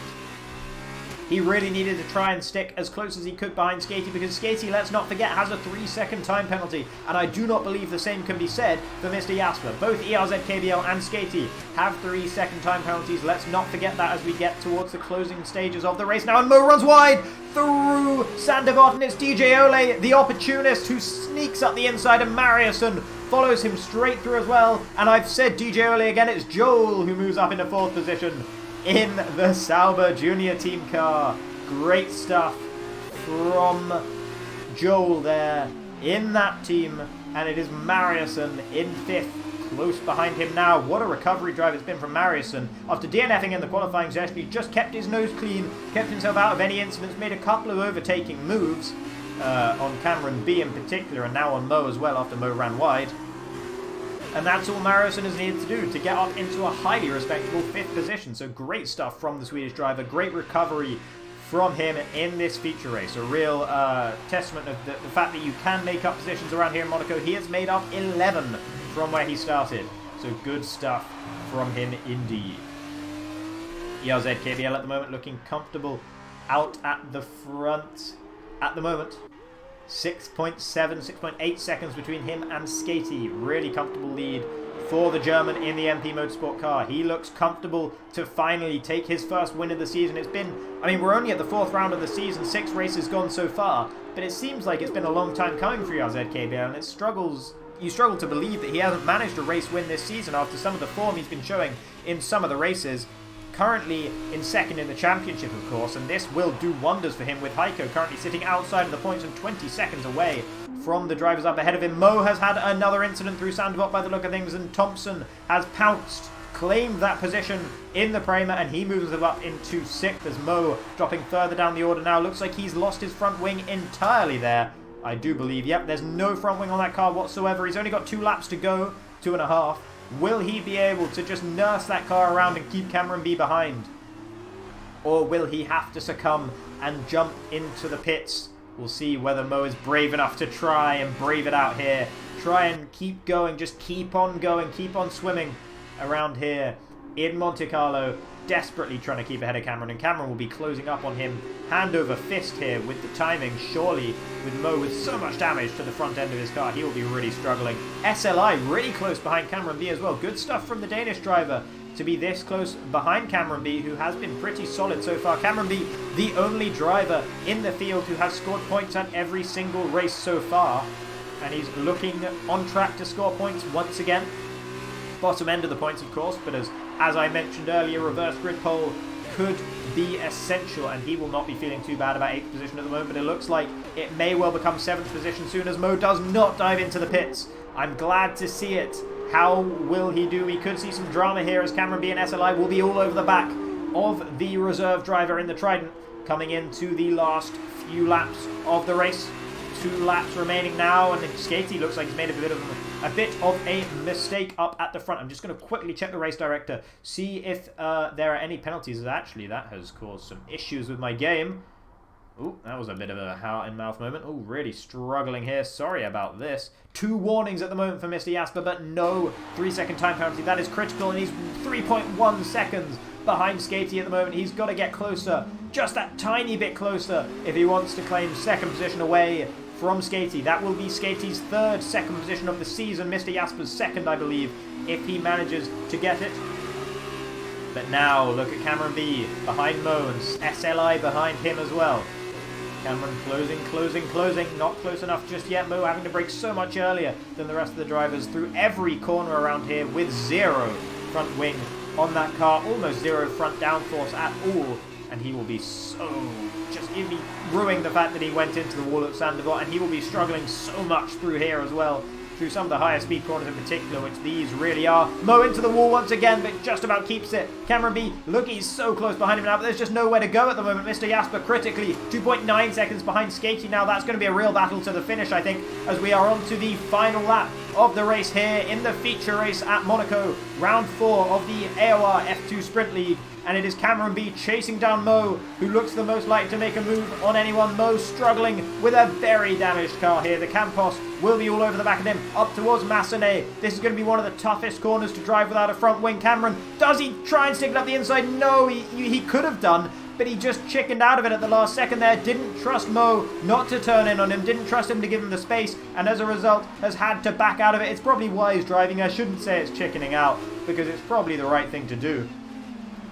He really needed to try and stick as close as he could behind Skatey, because Skatey, let's not forget, has a 3-second time penalty, and I do not believe the same can be said for Mr. Jasper. Both ERZ KBL and Skatey have 3-second time penalties. Let's not forget that as we get towards the closing stages of the race now, and Mo runs wide through Sandevot, and it's DJ Ole, the opportunist, who sneaks up the inside, and Mariussen follows him straight through as well. And I've said DJ Ole again, it's Joel who moves up into 4th position in the Sauber Junior Team car. Great stuff from Joel there in that team. And it is Mariussen in 5th, close behind him now. What a recovery drive it's been from Mariussen. After DNFing in the qualifying session, he just kept his nose clean, kept himself out of any incidents, made a couple of overtaking moves on Cameron B in particular, and now on Mo as well after Mo ran wide. And that's all Mariussen has needed to do to get up into a highly respectable 5th position. So great stuff from the Swedish driver. Great recovery from him in this feature race. A real testament of the fact that you can make up positions around here in Monaco. He has made up 11 from where he started. So good stuff from him indeed. ERZ KBL at the moment looking comfortable out at the front at the moment. 6.7, 6.8 seconds between him and Skatey. Really comfortable lead for the German in the MP Motorsport car. He looks comfortable to finally take his first win of the season. It's been, I mean, we're only at the 4th round of the season, 6 races gone so far, but it seems like it's been a long time coming for RZKBL, and you struggle to believe that he hasn't managed a race win this season after some of the form he's been showing in some of the races. Currently in 2nd in the championship, of course, and this will do wonders for him with Heiko currently sitting outside of the points and 20 seconds away from the drivers up ahead of him. Mo has had another incident through Sandevot by the look of things, and Thompson has pounced, claimed that position in the Prema, and he moves him up into 6th as Mo dropping further down the order now. Looks like he's lost his front wing entirely there, I do believe. Yep, there's no front wing on that car whatsoever. He's only got 2 laps to go, 2.5. Will he be able to just nurse that car around and keep Cameron B behind? Or will he have to succumb and jump into the pits? We'll see whether Mo is brave enough to try and brave it out here. Try and keep going, just keep on going, keep on swimming around here in Monte Carlo, desperately trying to keep ahead of Cameron, and Cameron will be closing up on him hand over fist here with the timing. Surely with Mo with so much damage to the front end of his car, he will be really struggling. SLI really close behind Cameron B as well. Good stuff from the Danish driver to be this close behind Cameron B, who has been pretty solid so far. Cameron B, the only driver in the field who has scored points at every single race so far, and he's looking on track to score points once again. Bottom end of the points, of course, but as I mentioned earlier, reverse grid pole could be essential, and he will not be feeling too bad about 8th position at the moment, but it looks like it may well become 7th position soon as Mo does not dive into the pits. I'm glad to see it. How will he do? We could see some drama here as Cameron B and SLI will be all over the back of the reserve driver in the Trident coming into the last few laps of the race. 2 laps remaining now, and Skatey looks like he's made a bit of a mistake up at the front. I'm just going to quickly check the race director, see if there are any penalties. Actually, that has caused some issues with my game. Ooh, that was a bit of a heart-in-mouth moment. Ooh, really struggling here. Sorry about this. 2 warnings at the moment for Mr. Jasper, but no 3-second time penalty. That is critical, and he's 3.1 seconds behind Skatey at the moment. He's got to get closer, just that tiny bit closer, if he wants to claim 2nd position away from Skatey. That will be Skatey's 3rd 2nd position of the season. Mr. Jasper's 2nd, I believe, if he manages to get it. But now, look at Cameron B behind Mo, and SLI behind him as well. Cameron closing, not close enough just yet. Mo having to brake so much earlier than the rest of the drivers through every corner around here with 0 front wing on that car, almost 0 front downforce at all, and he will be he'll be ruining the fact that he went into the wall at Sandoval, and he will be struggling so much through here as well, through some of the higher speed corners in particular, which these really are. Mo into the wall once again, but just about keeps it. Cameron B, look, he's so close behind him now, but there's just nowhere to go at the moment. Mr. Jasper critically 2.9 seconds behind Skatey now. That's going to be a real battle to the finish, I think, as we are on to the final lap of the race here in the feature race at Monaco, round 4 of the AOR F2 Sprint League. And it is Cameron B chasing down Mo, who looks the most likely to make a move on anyone. Mo struggling with a very damaged car here. The Campos will be all over the back of him, up towards Massenet. This is going to be one of the toughest corners to drive without a front wing. Cameron, does he try and stick it up the inside? No, he could have done, but he just chickened out of it at the last second there. Didn't trust Mo not to turn in on him, didn't trust him to give him the space, and as a result has had to back out of it. It's probably wise driving. I shouldn't say it's chickening out, because it's probably the right thing to do.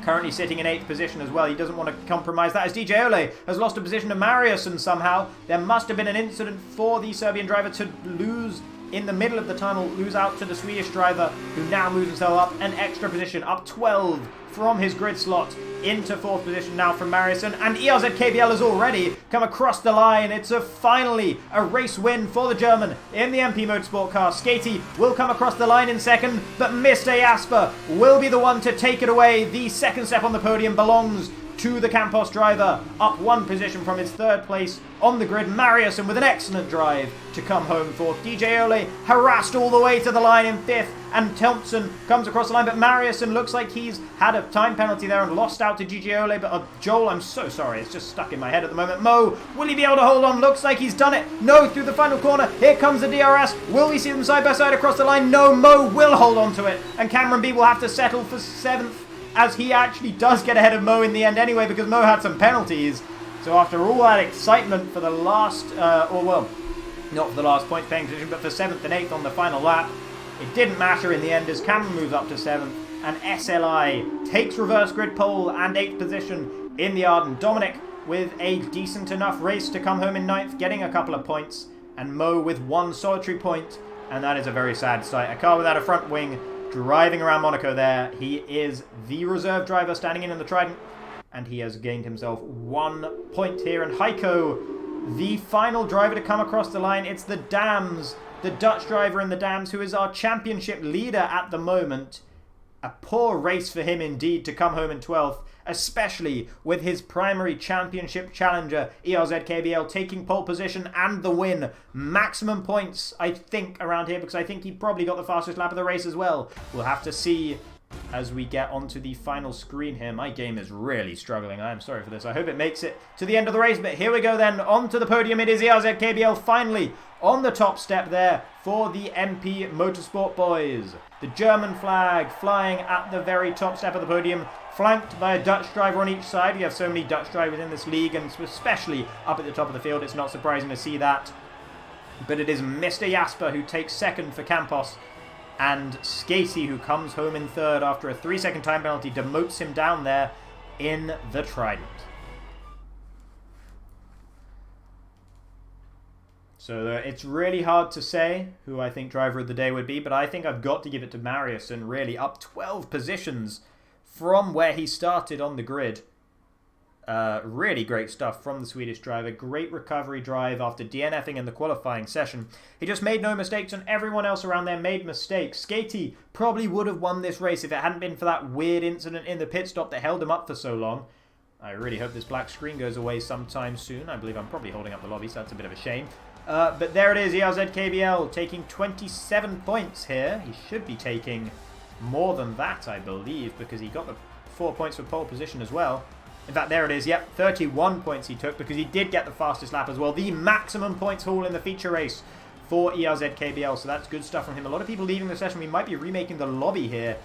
Currently sitting in 8th position as well. He doesn't want to compromise that, as DJ Ole has lost a position to Mariussen somehow. There must have been an incident for the Serbian driver to lose in the middle of the tunnel, lose out to the Swedish driver, who now moves himself up an extra position, up 12 from his grid slot into 4th position now from Mariussen. And ERZ KBL has already come across the line. It's finally a race win for the German in the MP Motorsport car. Skatey will come across the line in 2nd, but Mr. Jasper will be the one to take it away. The 2nd step on the podium belongs to the Campos driver, up 1 position from his 3rd place on the grid. Mariussen with an excellent drive to come home 4th. DJ Ole harassed all the way to the line in 5th, and Thompson comes across the line, but Mariussen looks like he's had a time penalty there and lost out to DJ Ole. But Joel, I'm so sorry, it's just stuck in my head at the moment. Mo, will he be able to hold on? Looks like he's done it. No, through the final corner, here comes the DRS. Will we see them side by side across the line? No, Mo will hold on to it, and Cameron B will have to settle for 7th, as he actually does get ahead of Mo in the end anyway, because Mo had some penalties. So after all that excitement for the last, not for the last point paying position, but for 7th and 8th on the final lap, it didn't matter in the end, as Cameron moves up to 7th, and SLI takes reverse grid pole and 8th position in the Arden. Dominic with a decent enough race to come home in 9th, getting a couple of points, and Mo with 1 solitary point, and that is a very sad sight. A car without a front wing driving around Monaco there. He is the reserve driver standing in the Trident, and he has gained himself 1 point here. And Heiko, the final driver to come across the line. It's the Dams, the Dutch driver in the Dams, who is our championship leader at the moment. A poor race for him indeed to come home in 12th, especially with his primary championship challenger, ERZ KBL, taking pole position and the win. Maximum points, I think, around here, because I think he probably got the fastest lap of the race as well. We'll have to see as we get onto the final screen here. My game is really struggling. I am sorry for this. I hope it makes it to the end of the race, but here we go then. Onto the podium. It is ERZ KBL finally on the top step there for the MP Motorsport boys. The German flag flying at the very top step of the podium, flanked by a Dutch driver on each side. We have so many Dutch drivers in this league, and especially up at the top of the field. It's not surprising to see that. But it is Mr. Jasper who takes 2nd for Campos, and Skatey, who comes home in 3rd after a 3-second time penalty, demotes him down there in the Trident. So it's really hard to say who I think driver of the day would be, but I think I've got to give it to Mariussen, really, up 12 positions from where he started on the grid. Really great stuff from the Swedish driver. Great recovery drive after DNFing in the qualifying session. He just made no mistakes, and everyone else around there made mistakes. Skatey probably would have won this race if it hadn't been for that weird incident in the pit stop that held him up for so long. I really hope this black screen goes away sometime soon. I believe I'm probably holding up the lobby, so that's a bit of a shame. But there it is, ERZ taking 27 points here. He should be taking more than that, I believe, because he got the 4 points for pole position as well. In fact, there it is, yep, 31 points he took because he did get the fastest lap as well. The maximum points haul in the feature race for ERZ so that's good stuff from him. A lot of people leaving the session. We might be remaking the lobby here.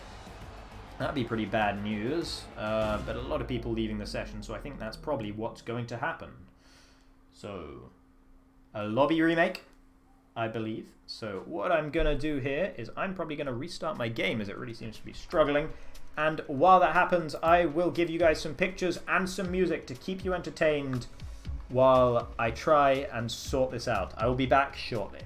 That'd be pretty bad news, but a lot of people leaving the session, so I think that's probably what's going to happen. So, a lobby remake, I believe. So what I'm going to do here is I'm probably going to restart my game as it really seems to be struggling. And while that happens, I will give you guys some pictures and some music to keep you entertained while I try and sort this out. I will be back shortly.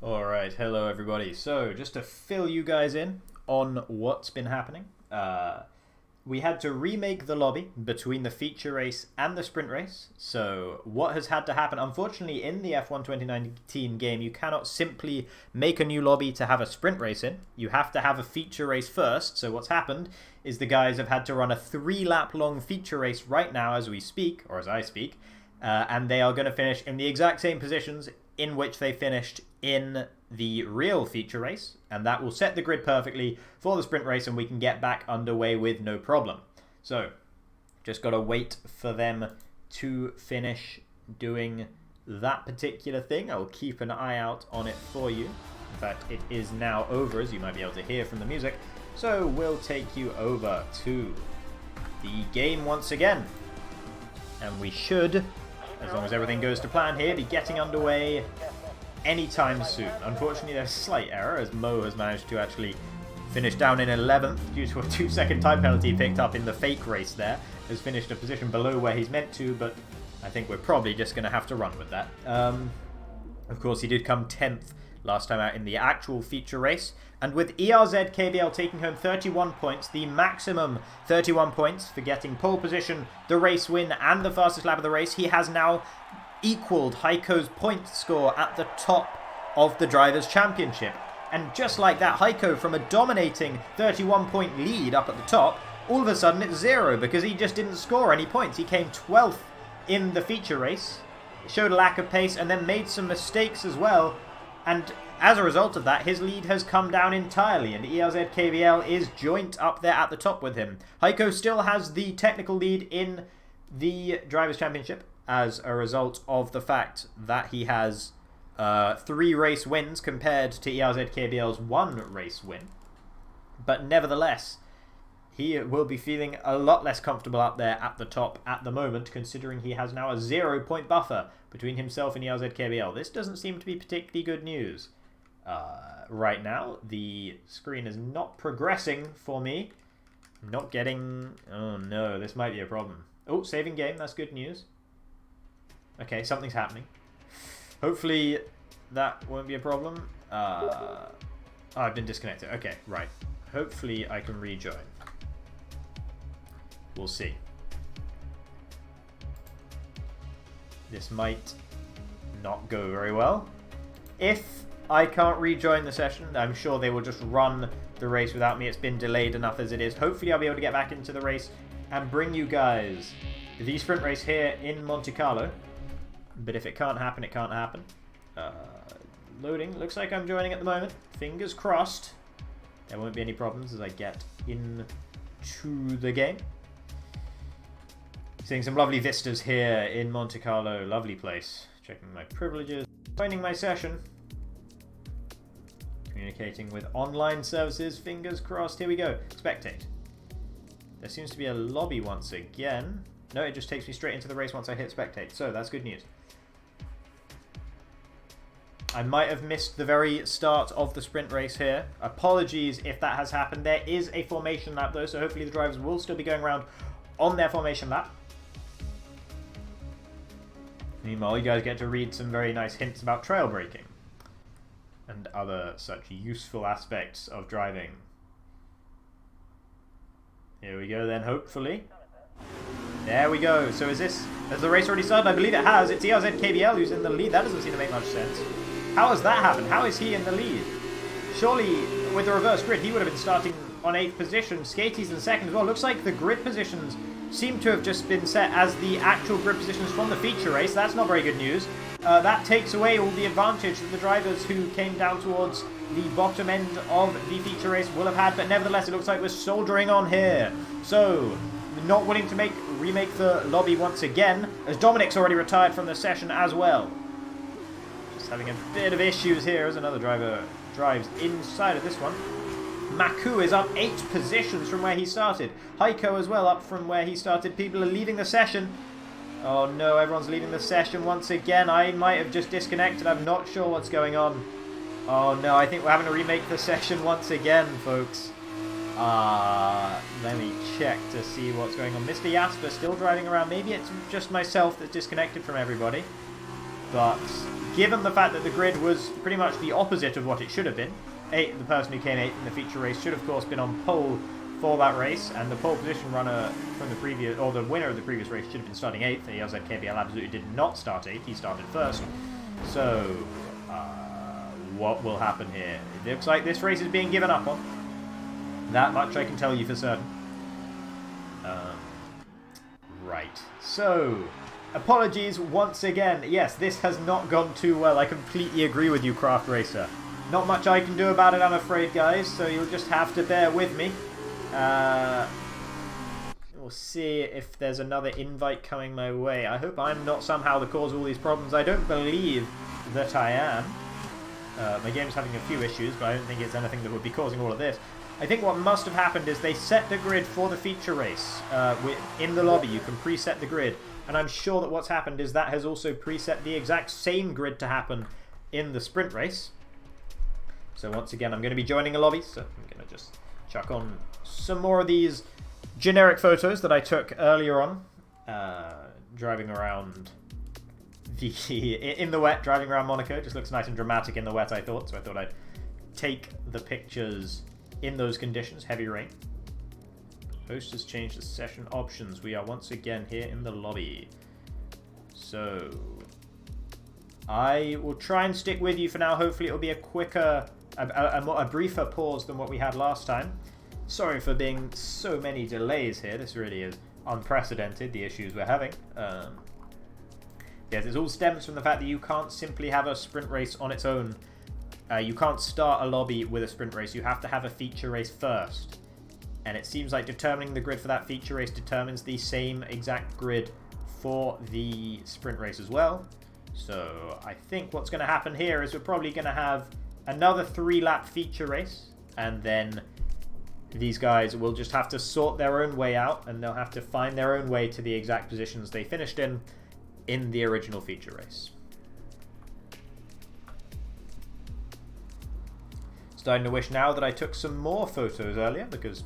Alright, hello everybody. So, just to fill you guys in on what's been happening, we had to remake the lobby between the feature race and the sprint race. So, what has had to happen? Unfortunately, in the F1 2019 game, you cannot simply make a new lobby to have a sprint race in. You have to have a feature race first. So, what's happened is the guys have had to run a 3-lap long feature race right now as we speak, or as I speak, and they are going to finish in the exact same positions in which they finished in the real feature race, and that will set the grid perfectly for the sprint race and we can get back underway with no problem. So, just got to wait for them to finish doing that particular thing. I'll keep an eye out on it for you. In fact, it is now over, as you might be able to hear from the music. So, we'll take you over to the game once again. And we should, as long as everything goes to plan here, be getting underway anytime soon. Unfortunately, there's a slight error as Mo has managed to actually finish down in 11th due to a 2-second time penalty picked up in the fake race there. Has finished a position below where he's meant to, but I think we're probably just going to have to run with that. Of course, he did come 10th last time out in the actual feature race. And with ERZ KBL taking home 31 points, the maximum 31 points for getting pole position, the race win, and the fastest lap of the race, he has now equaled Heiko's point score at the top of the Drivers' Championship. And just like that, Heiko, from a dominating 31-point lead up at the top, all of a sudden it's 0 because he just didn't score any points. He came 12th in the feature race, showed a lack of pace, and then made some mistakes as well. And as a result of that, his lead has come down entirely, and ERZ KBL is joint up there at the top with him. Heiko still has the technical lead in the Drivers' Championship as a result of the fact that he has 3 race wins compared to ERZ KBL's 1 race win. But nevertheless, he will be feeling a lot less comfortable up there at the top at the moment, considering he has now a 0-point buffer between himself and ERZ KBL. This doesn't seem to be particularly good news. Right now, the screen is not progressing for me. I'm not getting... Oh no, this might be a problem. Oh, saving game, that's good news. Okay, something's happening. Hopefully that won't be a problem. Oh, I've been disconnected. Okay, right. Hopefully I can rejoin. We'll see. This might not go very well. If I can't rejoin the session, I'm sure they will just run the race without me. It's been delayed enough as it is. Hopefully I'll be able to get back into the race and bring you guys the sprint race here in Monte Carlo. But if it can't happen, it can't happen. Loading. Looks like I'm joining at the moment. Fingers crossed. There won't be any problems as I get into the game. Seeing some lovely vistas here in Monte Carlo. Lovely place. Checking my privileges. Joining my session. Communicating with online services. Fingers crossed. Here we go. Spectate. There seems to be a lobby once again. No, it just takes me straight into the race once I hit spectate. So that's good news. I might have missed the very start of the sprint race here. Apologies if that has happened. There is a formation lap though, so hopefully the drivers will still be going around on their formation lap. Meanwhile, you guys get to read some very nice hints about trail braking and other such useful aspects of driving. Here we go then, hopefully. There we go. So has the race already started? I believe it has. It's ERZ KBL who's in the lead. That doesn't seem to make much sense. How has that happened? How is he in the lead? Surely, with the reverse grid, he would have been starting on 8th position. Skatey's in 2nd as well. Looks like the grid positions seem to have just been set as the actual grid positions from the feature race. That's not very good news. That takes away all the advantage that the drivers who came down towards the bottom end of the feature race will have had. But nevertheless, it looks like we're soldiering on here. So, not willing to remake the lobby once again, as Dominic's already retired from the session as well. Just having a bit of issues here as another driver drives inside of this one. Maku is up 8 positions from where he started. Heiko as well up from where he started. People are leaving the session. Oh no, everyone's leaving the session once again. I might have just disconnected. I'm not sure what's going on. Oh no, I think we're having to remake the session once again, folks. Let me check to see what's going on. Mr. Jasper still driving around. Maybe it's just myself that's disconnected from everybody. But given the fact that the grid was pretty much the opposite of what it should have been. The person who came 8th in the feature race should, of course, been on pole for that race, and the pole position runner from the previous, or the winner of the previous race, should have been starting 8th. KBL absolutely did not start 8th, he started 1st. So, what will happen here? It looks like this race is being given up on. That much I can tell you for certain. Right, so, apologies once again. Yes, this has not gone too well. I completely agree with you, Craft Racer. Not much I can do about it, I'm afraid, guys, so you'll just have to bear with me. We'll see if there's another invite coming my way. I hope I'm not somehow the cause of all these problems. I don't believe that I am. My game's having a few issues, but I don't think it's anything that would be causing all of this. I think what must have happened is they set the grid for the feature race. In the lobby, you can preset the grid. And I'm sure that what's happened is that has also preset the exact same grid to happen in the sprint race. So once again, I'm going to be joining a lobby, so I'm going to just chuck on some more of these generic photos that I took earlier on. Driving around in the wet, driving around Monaco. Just looks nice and dramatic in the wet, I thought. So I thought I'd take the pictures in those conditions. Heavy rain. Host has changed the session options. We are once again here in the lobby. So I will try and stick with you for now. Hopefully it'll be a quicker, a briefer pause than what we had last time. Sorry for being so many delays here. This really is unprecedented, the issues we're having. Yes, it all stems from the fact that you can't simply have a sprint race on its own. You can't start a lobby with a sprint race. You have to have a feature race first. And it seems like determining the grid for that feature race determines the same exact grid for the sprint race as well. So I think what's going to happen here is we're probably going to have another 3-lap feature race, and then these guys will just have to sort their own way out, and they'll have to find their own way to the exact positions they finished in the original feature race. Starting to wish now that I took some more photos earlier, because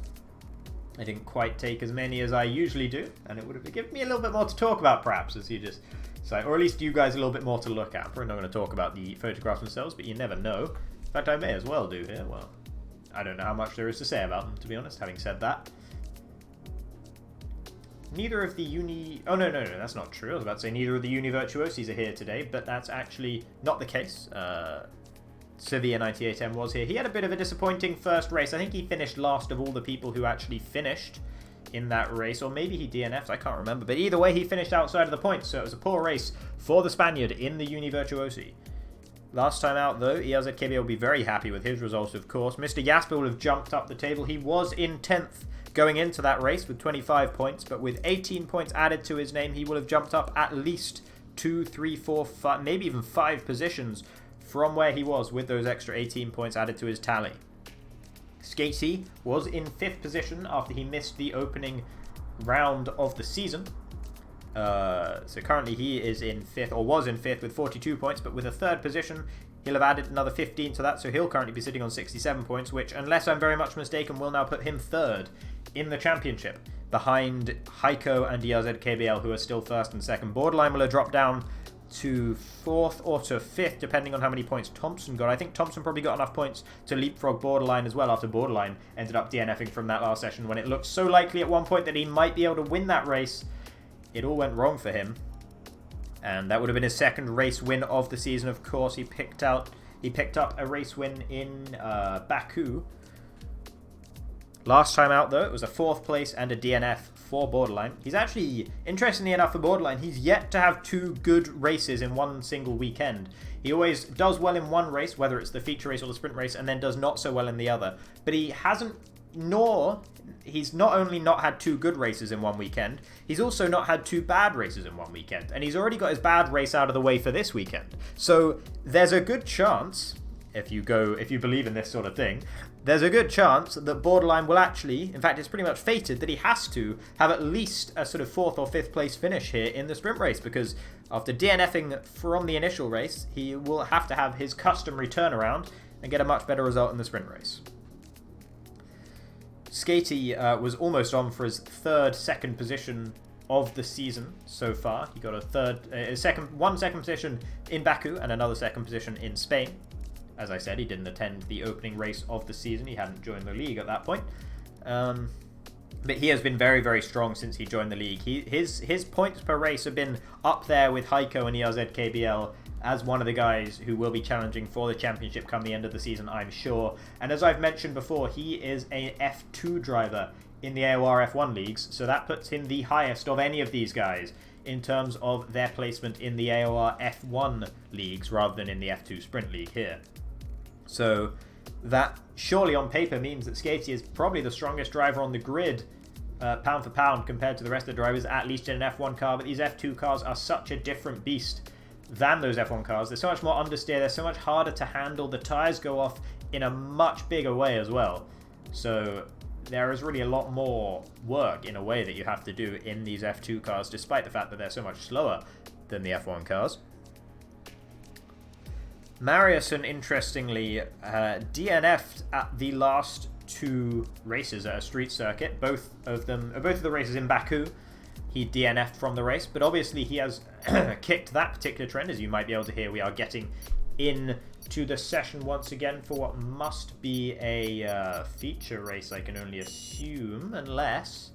I didn't quite take as many as I usually do, and it would have given me a little bit more to talk about, perhaps, as you just say, or at least you guys a little bit more to look at. We're not going to talk about the photographs themselves, but you never know. In fact, I may as well do here. Well, I don't know how much there is to say about them, to be honest, having said that. Neither of the Oh, no, that's not true. I was about to say neither of the Virtuosis are here today, but that's actually not the case. Sevilla98M was here. He had a bit of a disappointing first race. I think he finished last of all the people who actually finished in that race, or maybe he DNF'd, I can't remember. But either way, he finished outside of the points, so it was a poor race for the Spaniard in the Virtuosi. Last time out, though, ELZKB will be very happy with his results, of course. Mr. Jasper will have jumped up the table. He was in 10th going into that race with 25 points, but with 18 points added to his name, he will have jumped up at least 2, 3, 4, 5, maybe even 5 positions from where he was with those extra 18 points added to his tally. Skatey was in 5th position after he missed the opening round of the season. So currently he is in 5th, or was in 5th with 42 points, but with a 3rd position, he'll have added another 15 to that, so he'll currently be sitting on 67 points, which, unless I'm very much mistaken, will now put him 3rd in the championship, behind Heiko and ELZKBL, who are still 1st and 2nd. Borderline will have dropped down to 4th or to 5th, depending on how many points Thompson got. I think Thompson probably got enough points to leapfrog Borderline as well, after Borderline ended up DNFing from that last session when it looked so likely at one point that he might be able to win that race. It all went wrong for him, and that would have been his 2nd race win of the season. Of course, he picked up a race win in Baku. Last time out, though, it was a 4th place and a DNF for Borderline. He's actually, interestingly enough for Borderline, he's yet to have 2 good races in one single weekend. He always does well in one race, whether it's the feature race or the sprint race, and then does not so well in the other. But he's not only not had 2 good races in one weekend, he's also not had 2 bad races in one weekend. And he's already got his bad race out of the way for this weekend. So there's a good chance, if you believe in this sort of thing, there's a good chance that Borderline will actually, in fact it's pretty much fated, that he has to have at least a sort of 4th or 5th place finish here in the sprint race, because after DNFing from the initial race, he will have to have his customary turnaround and get a much better result in the sprint race. Skatey was almost on for his 2nd position of the season so far. He got one second position in Baku and another second position in Spain. As I said, he didn't attend the opening race of the season. He hadn't joined the league at that point. But he has been very, very strong since he joined the league. His points per race have been up there with Heiko and ERZ-KBL as one of the guys who will be challenging for the championship come the end of the season, I'm sure. And as I've mentioned before, he is a F2 driver in the AOR F1 leagues, so that puts him the highest of any of these guys in terms of their placement in the AOR F1 leagues rather than in the F2 Sprint League here. So that surely on paper means that Skatey is probably the strongest driver on the grid, pound for pound, compared to the rest of the drivers, at least in an F1 car. But these F2 cars are such a different beast than those F1 cars. They're so much more understeer, they're so much harder to handle, the tyres go off in a much bigger way as well. So there is really a lot more work in a way that you have to do in these F2 cars, despite the fact that they're so much slower than the F1 cars. Mariussen, interestingly, DNF'd at the last 2 races at a street circuit. Both of the races in Baku, he DNF'd from the race, but obviously he has kicked that particular trend. As you might be able to hear, we are getting into the session once again for what must be a feature race, I can only assume, unless...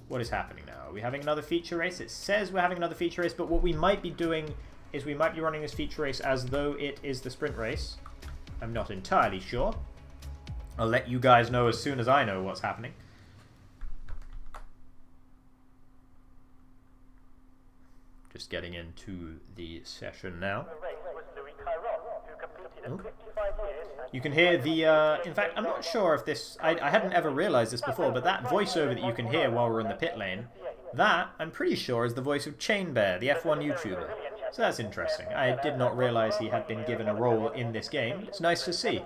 What is happening now? Are we having another feature race? It says we're having another feature race, but what we might be doing is we might be running this feature race as though it is the sprint race. I'm not entirely sure. I'll let you guys know as soon as I know what's happening. Just getting into the session now. Oh. You can hear the, in fact, I'm not sure if this, I hadn't ever realized this before, but that voiceover that you can hear while we're in the pit lane, that, I'm pretty sure, is the voice of Chain Bear, the F1 YouTuber. So that's interesting. I did not realize he had been given a role in this game. It's nice to see.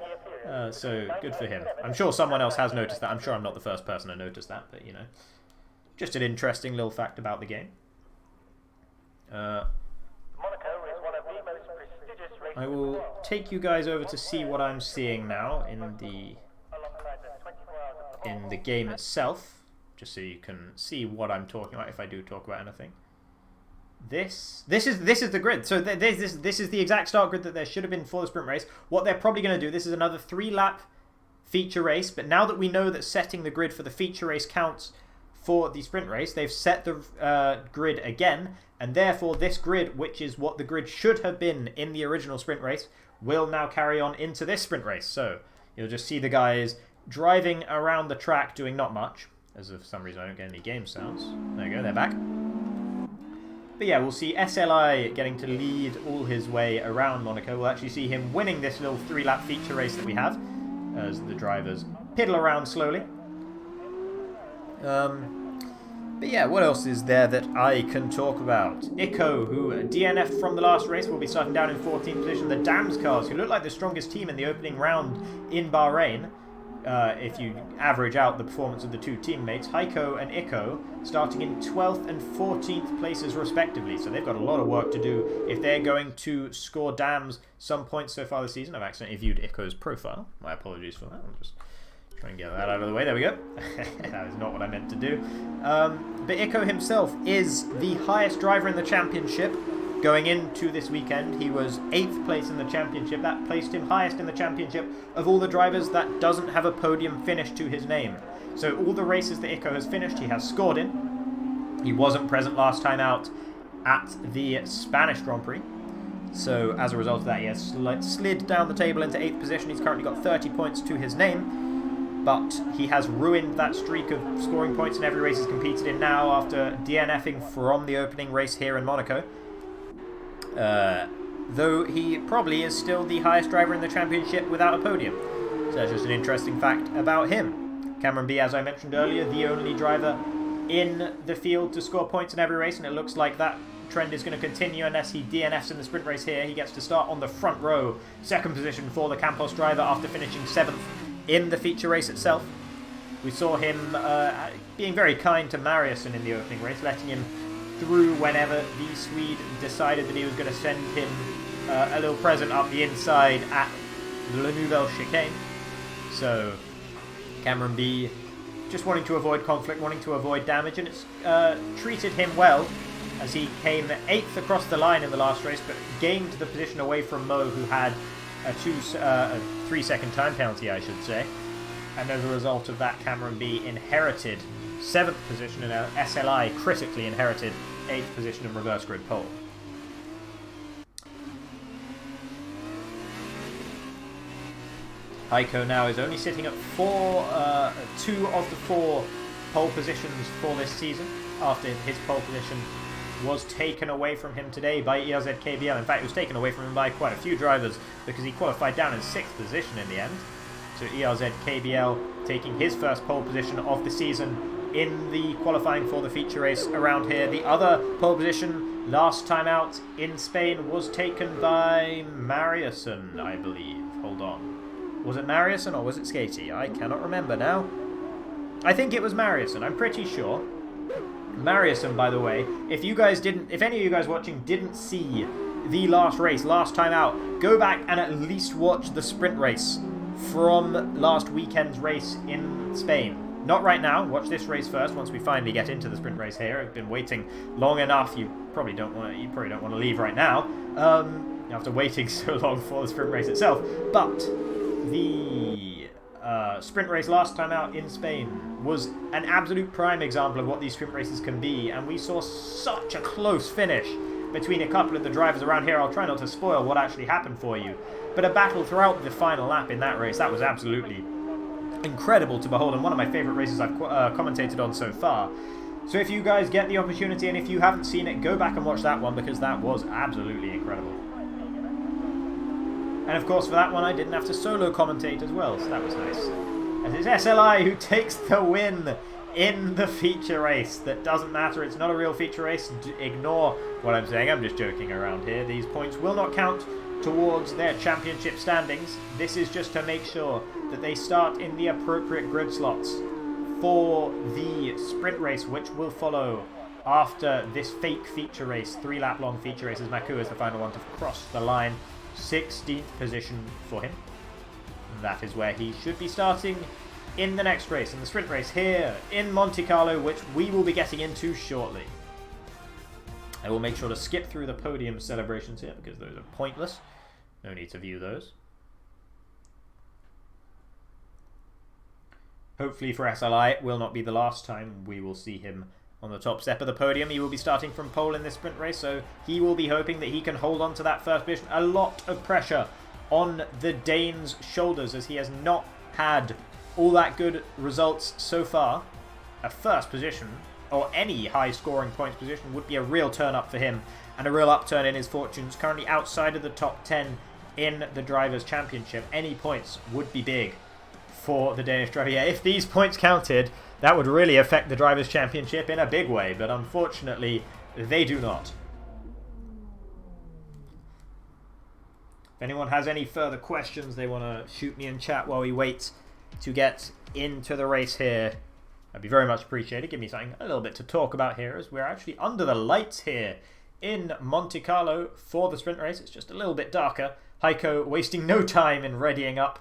So, good for him. I'm sure someone else has noticed that. I'm sure I'm not the first person to notice that, but, you know. Just an interesting little fact about the game. I will take you guys over to see what I'm seeing now in the game itself, just so you can see what I'm talking about if I do talk about anything. This is the grid. So this is the exact start grid that there should have been for the sprint race. What they're probably going to do, this is another 3-lap feature race, but now that we know that setting the grid for the feature race counts for the sprint race, they've set the grid again, and therefore this grid, which is what the grid should have been in the original sprint race, will now carry on into this sprint race. So you'll just see the guys driving around the track doing not much, as for some reason I don't get any game sounds. There you go, they're back. But yeah, we'll see SLI getting to lead all his way around Monaco. We'll actually see him winning this little 3-lap feature race that we have, as the drivers piddle around slowly. But yeah, what else is there that I can talk about? Ico, who DNF'd from the last race, will be starting down in 14th position. The Dams cars, who look like the strongest team in the opening round in Bahrain, if you average out the performance of the 2 teammates. Heiko and Ico starting in 12th and 14th places respectively. So they've got a lot of work to do if they're going to score Dams some points so far this season. I've accidentally viewed Ico's profile. My apologies for that. I'll just try and get that out of the way. There we go. That is not what I meant to do. But Ico himself is the highest driver in the championship. Going into this weekend, he was 8th place in the championship. That placed him highest in the championship of all the drivers that doesn't have a podium finish to his name. So all the races that Ico has finished, he has scored in. He wasn't present last time out at the Spanish Grand Prix. So as a result of that, he has slid down the table into 8th position. He's currently got 30 points to his name. But he has ruined that streak of scoring points in every race he's competed in now after DNFing from the opening race here in Monaco. Though he probably is still the highest driver in the championship without a podium. So that's just an interesting fact about him. Cameron B, as I mentioned earlier, the only driver in the field to score points in every race, and it looks like that trend is going to continue unless he DNFs in the sprint race here. He gets to start on the front row, 2nd position for the Campos driver after finishing 7th in the feature race itself. We saw him being very kind to Mariussen in the opening race, letting him through whenever the Swede decided that he was going to send him a little present up the inside at La Nouvelle Chicane. So Cameron B just wanting to avoid conflict, wanting to avoid damage, and it's treated him well, as he came 8th across the line in the last race, but gained the position away from Mo, who had a 3-second time penalty, I should say. And as a result of that, Cameron B inherited 7th position, and SLI critically inherited 8th position in reverse grid pole. Heiko now is only sitting at 2 of the 4 pole positions for this season, after his pole position was taken away from him today by ERZ KBL. In fact, it was taken away from him by quite a few drivers, because he qualified down in 6th position in the end. So ERZ KBL taking his first pole position of the season in the qualifying for the feature race around here. The other pole position last time out in Spain was taken by Mariuson, I believe. Hold on. Was it Mariuson or was it Skatey? I cannot remember now. I think it was Mariuson, I'm pretty sure. Mariuson, by the way, if any of you guys watching didn't see the last race, last time out, go back and at least watch the sprint race from last weekend's race in Spain. Not right now, watch this race first once we finally get into the sprint race here. I've been waiting long enough, you probably don't want to leave right now, after waiting so long for the sprint race itself. But the sprint race last time out in Spain was an absolute prime example of what these sprint races can be, and we saw such a close finish between a couple of the drivers around here. I'll try not to spoil what actually happened for you, but a battle throughout the final lap in that race that was absolutely incredible to behold, and one of my favourite races I've commentated on so far. So if you guys get the opportunity, and if you haven't seen it, go back and watch that one, because that was absolutely incredible. And of course, for that one, I didn't have to solo commentate as well, so that was nice. And it's SLI who takes the win in the feature race. That doesn't matter, it's not a real feature race. Ignore what I'm saying, I'm just joking around here. These points will not count towards their championship standings. This is just to make sure that they start in the appropriate grid slots for the sprint race, which will follow after this fake feature race, 3-lap long feature race, as Maku is the final one to cross the line. 16th position for him. That is where he should be starting in the next race, in the sprint race here in Monte Carlo, which we will be getting into shortly. I will make sure to skip through the podium celebrations here, because those are pointless. No need to view those. Hopefully for SLI, it will not be the last time we will see him on the top step of the podium. He will be starting from pole in this sprint race, so he will be hoping that he can hold on to that first position. A lot of pressure on the Dane's shoulders, as he has not had all that good results so far. A first position, or any high scoring points position, would be a real turn up for him, and a real upturn in his fortunes. Currently outside of the top 10 in the Drivers' Championship. Any points would be big for the Danish driver. Yeah, if these points counted, that would really affect the Drivers' Championship in a big way, but unfortunately, they do not. If anyone has any further questions they want to shoot me in chat while we wait to get into the race here, that'd be very much appreciated. Give me something a little bit to talk about here, as we're actually under the lights here in Monte Carlo for the sprint race. It's just a little bit darker. Heiko wasting no time in readying up,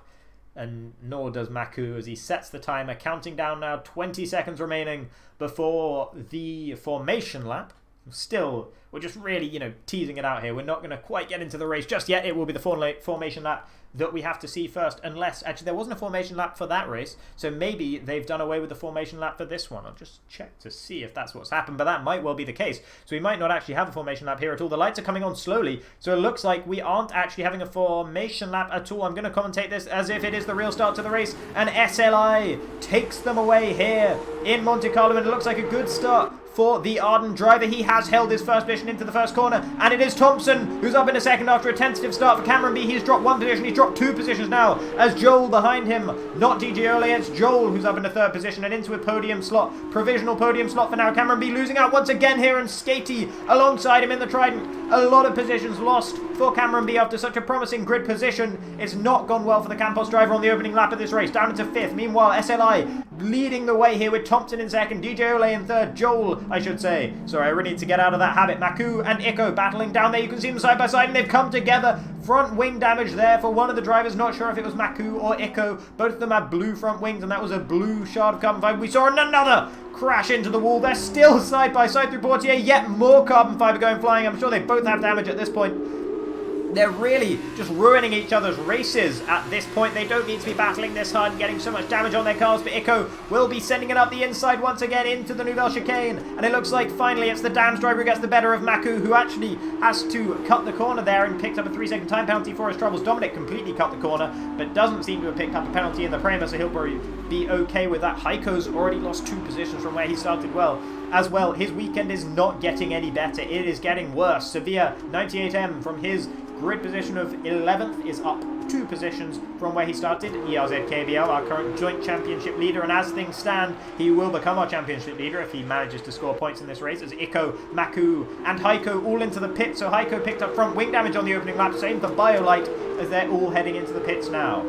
and nor does Maku, as he sets the timer, counting down now, 20 seconds remaining before the formation lap. Still, we're just really, teasing it out here. We're not going to quite get into the race just yet. It will be the formation lap that we have to see first, unless, actually, there wasn't a formation lap for that race, so maybe they've done away with the formation lap for this one. I'll just check to see if that's what's happened, but that might well be the case. So we might not actually have a formation lap here at all. The lights are coming on slowly, so it looks like we aren't actually having a formation lap at all. I'm going to commentate this as if it is the real start to the race, and SLI takes them away here in Monte Carlo, and it looks like a good start for the Arden driver. He has held his first position into the first corner, and it is Thompson who's up in a second after a tentative start for Cameron B. He's dropped one position, he's dropped 2 positions now, as Joel behind him, not DJ Ole, it's Joel who's up in the 3rd position and into a podium slot, provisional podium slot for now. Cameron B losing out once again here, and Skatey alongside him in the Trident. A lot of positions lost for Cameron B after such a promising grid position. It's not gone well for the Campos driver on the opening lap of this race, down into 5th. Meanwhile, SLI leading the way here with Thompson in 2nd, DJ Ole in 3rd, Joel I should say. Sorry, I really need to get out of that habit. Maku and Iko battling down there. You can see them side by side, and they've come together. Front wing damage there for one of the drivers. Not sure if it was Maku or Iko. Both of them have blue front wings, and that was a blue shard of carbon fiber. We saw another crash into the wall. They're still side by side through Portier. Yet more carbon fiber going flying. I'm sure they both have damage at this point. They're really just ruining each other's races at this point. They don't need to be battling this hard and getting so much damage on their cars, but Iko will be sending it up the inside once again into the Nouvelle Chicane. And it looks like finally it's the Dams driver who gets the better of Maku, who actually has to cut the corner there and picked up a 3-second time penalty for his troubles. Dominic completely cut the corner, but doesn't seem to have picked up a penalty in the Prema, so he'll probably be okay with that. Heiko's already lost 2 positions from where he started as well. His weekend is not getting any better. It is getting worse. Sevilla 98M from his grid position of 11th is up 2 positions from where he started. ERZ KBL, our current joint championship leader, and as things stand, he will become our championship leader if he manages to score points in this race, as Iko, Maku, and Heiko all into the pit. So Heiko picked up front wing damage on the opening lap, same for Biolite, as they're all heading into the pits now.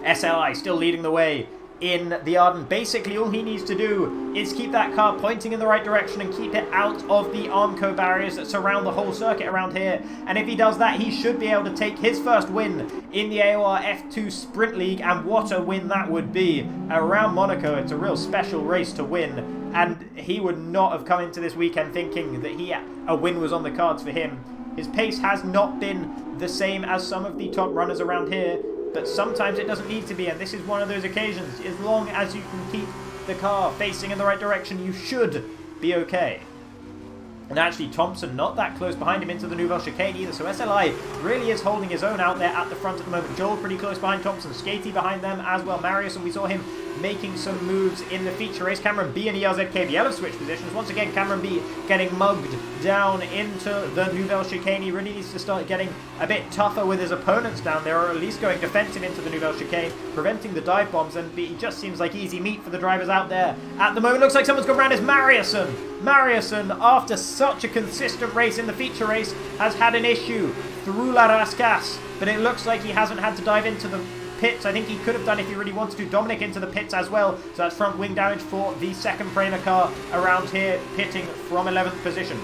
SLI still leading the way in the Arden. Basically, all he needs to do is keep that car pointing in the right direction and keep it out of the Armco barriers that surround the whole circuit around here. And if he does that, he should be able to take his first win in the AOR F2 Sprint League. And what a win that would be around Monaco. It's a real special race to win. And he would not have come into this weekend thinking that a win was on the cards for him. His pace has not been the same as some of the top runners around here, but sometimes it doesn't need to be, and this is one of those occasions. As long as you can keep the car facing in the right direction, you should be okay. And actually, Thompson not that close behind him into the Nouvelle Chicane either, so SLI really is holding his own out there at the front at the moment. Joel pretty close behind Thompson, Skatey behind them as well. Marius, and we saw him making some moves in the feature race. Cameron B and ERZ KBL have switched positions. Once again, Cameron B getting mugged down into the Nouvelle Chicane. He really needs to start getting a bit tougher with his opponents down there, or at least going defensive into the Nouvelle Chicane, preventing the dive bombs, and it just seems like easy meat for the drivers out there at the moment. Looks like someone's gone around. Is Mariuson, after such a consistent race in the feature race, has had an issue through La Rascasse, but it looks like he hasn't had to dive into the pits. I think he could have done if he really wanted to. Dominic into the pits as well, so that's front wing damage for the second Prema car around here, pitting from 11th position.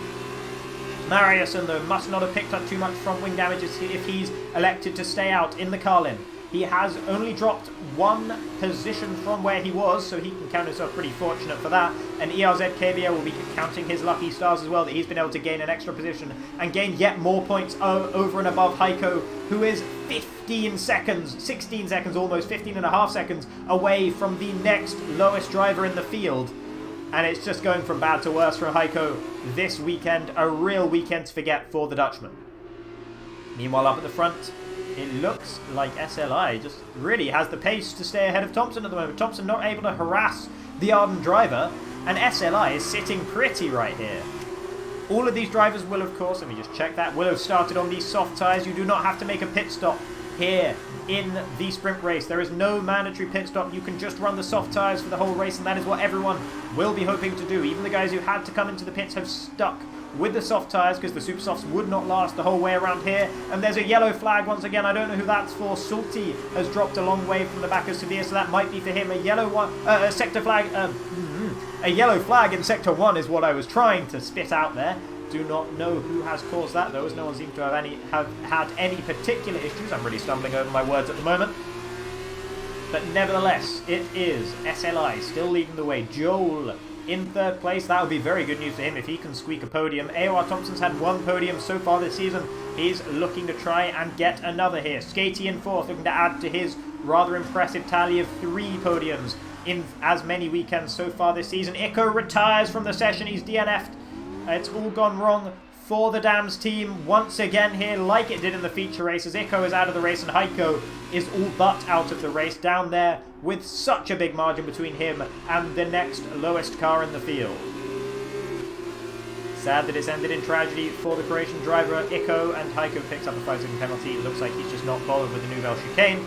Mariuson, though, must not have picked up too much front wing damage if he's elected to stay out in the Carlin. He has only dropped 1 position from where he was, so he can count himself pretty fortunate for that. And ERZ KBL will be counting his lucky stars as well, that he's been able to gain an extra position and gain yet more points over and above Heiko, who is 16 seconds almost, 15 and a half seconds away from the next lowest driver in the field. And it's just going from bad to worse for Heiko this weekend. A real weekend to forget for the Dutchman. Meanwhile, up at the front, it looks like SLI just really has the pace to stay ahead of Thompson at the moment. Thompson not able to harass the Arden driver, and SLI is sitting pretty right here. All of these drivers will, of course, let me just check that, will have started on these soft tyres. You do not have to make a pit stop here in the sprint race. There is no mandatory pit stop. You can just run the soft tyres for the whole race, and that is what everyone will be hoping to do. Even the guys who had to come into the pits have stuck with the soft tyres because the super softs would not last the whole way around here. And there's a yellow flag once again. I don't know who that's for. Salty has dropped a long way from the back of Sevilla, so that might be for him. A yellow one, a sector flag, a yellow flag in sector 1 is what I was trying to spit out there. Do not know who has caused that though, as no one seems to have had any particular issues. I'm really stumbling over my words at the moment. But nevertheless, it is SLI still leading the way. Joel in 3rd place. That would be very good news for him if he can squeak a podium. AOR Thompson's had 1 podium so far this season. He's looking to try and get another here. Skatey in 4th, looking to add to his rather impressive tally of 3 podiums in as many weekends so far this season. Iko retires from the session. He's DNF'd. It's all gone wrong for the Dams team once again here, like it did in the feature races. Iko is out of the race, and Heiko is all but out of the race down there with such a big margin between him and the next lowest car in the field. Sad that it's ended in tragedy for the Croatian driver Iko, and Heiko picks up a 5-second penalty. It looks like he's just not bothered with the Nouvelle Chicane.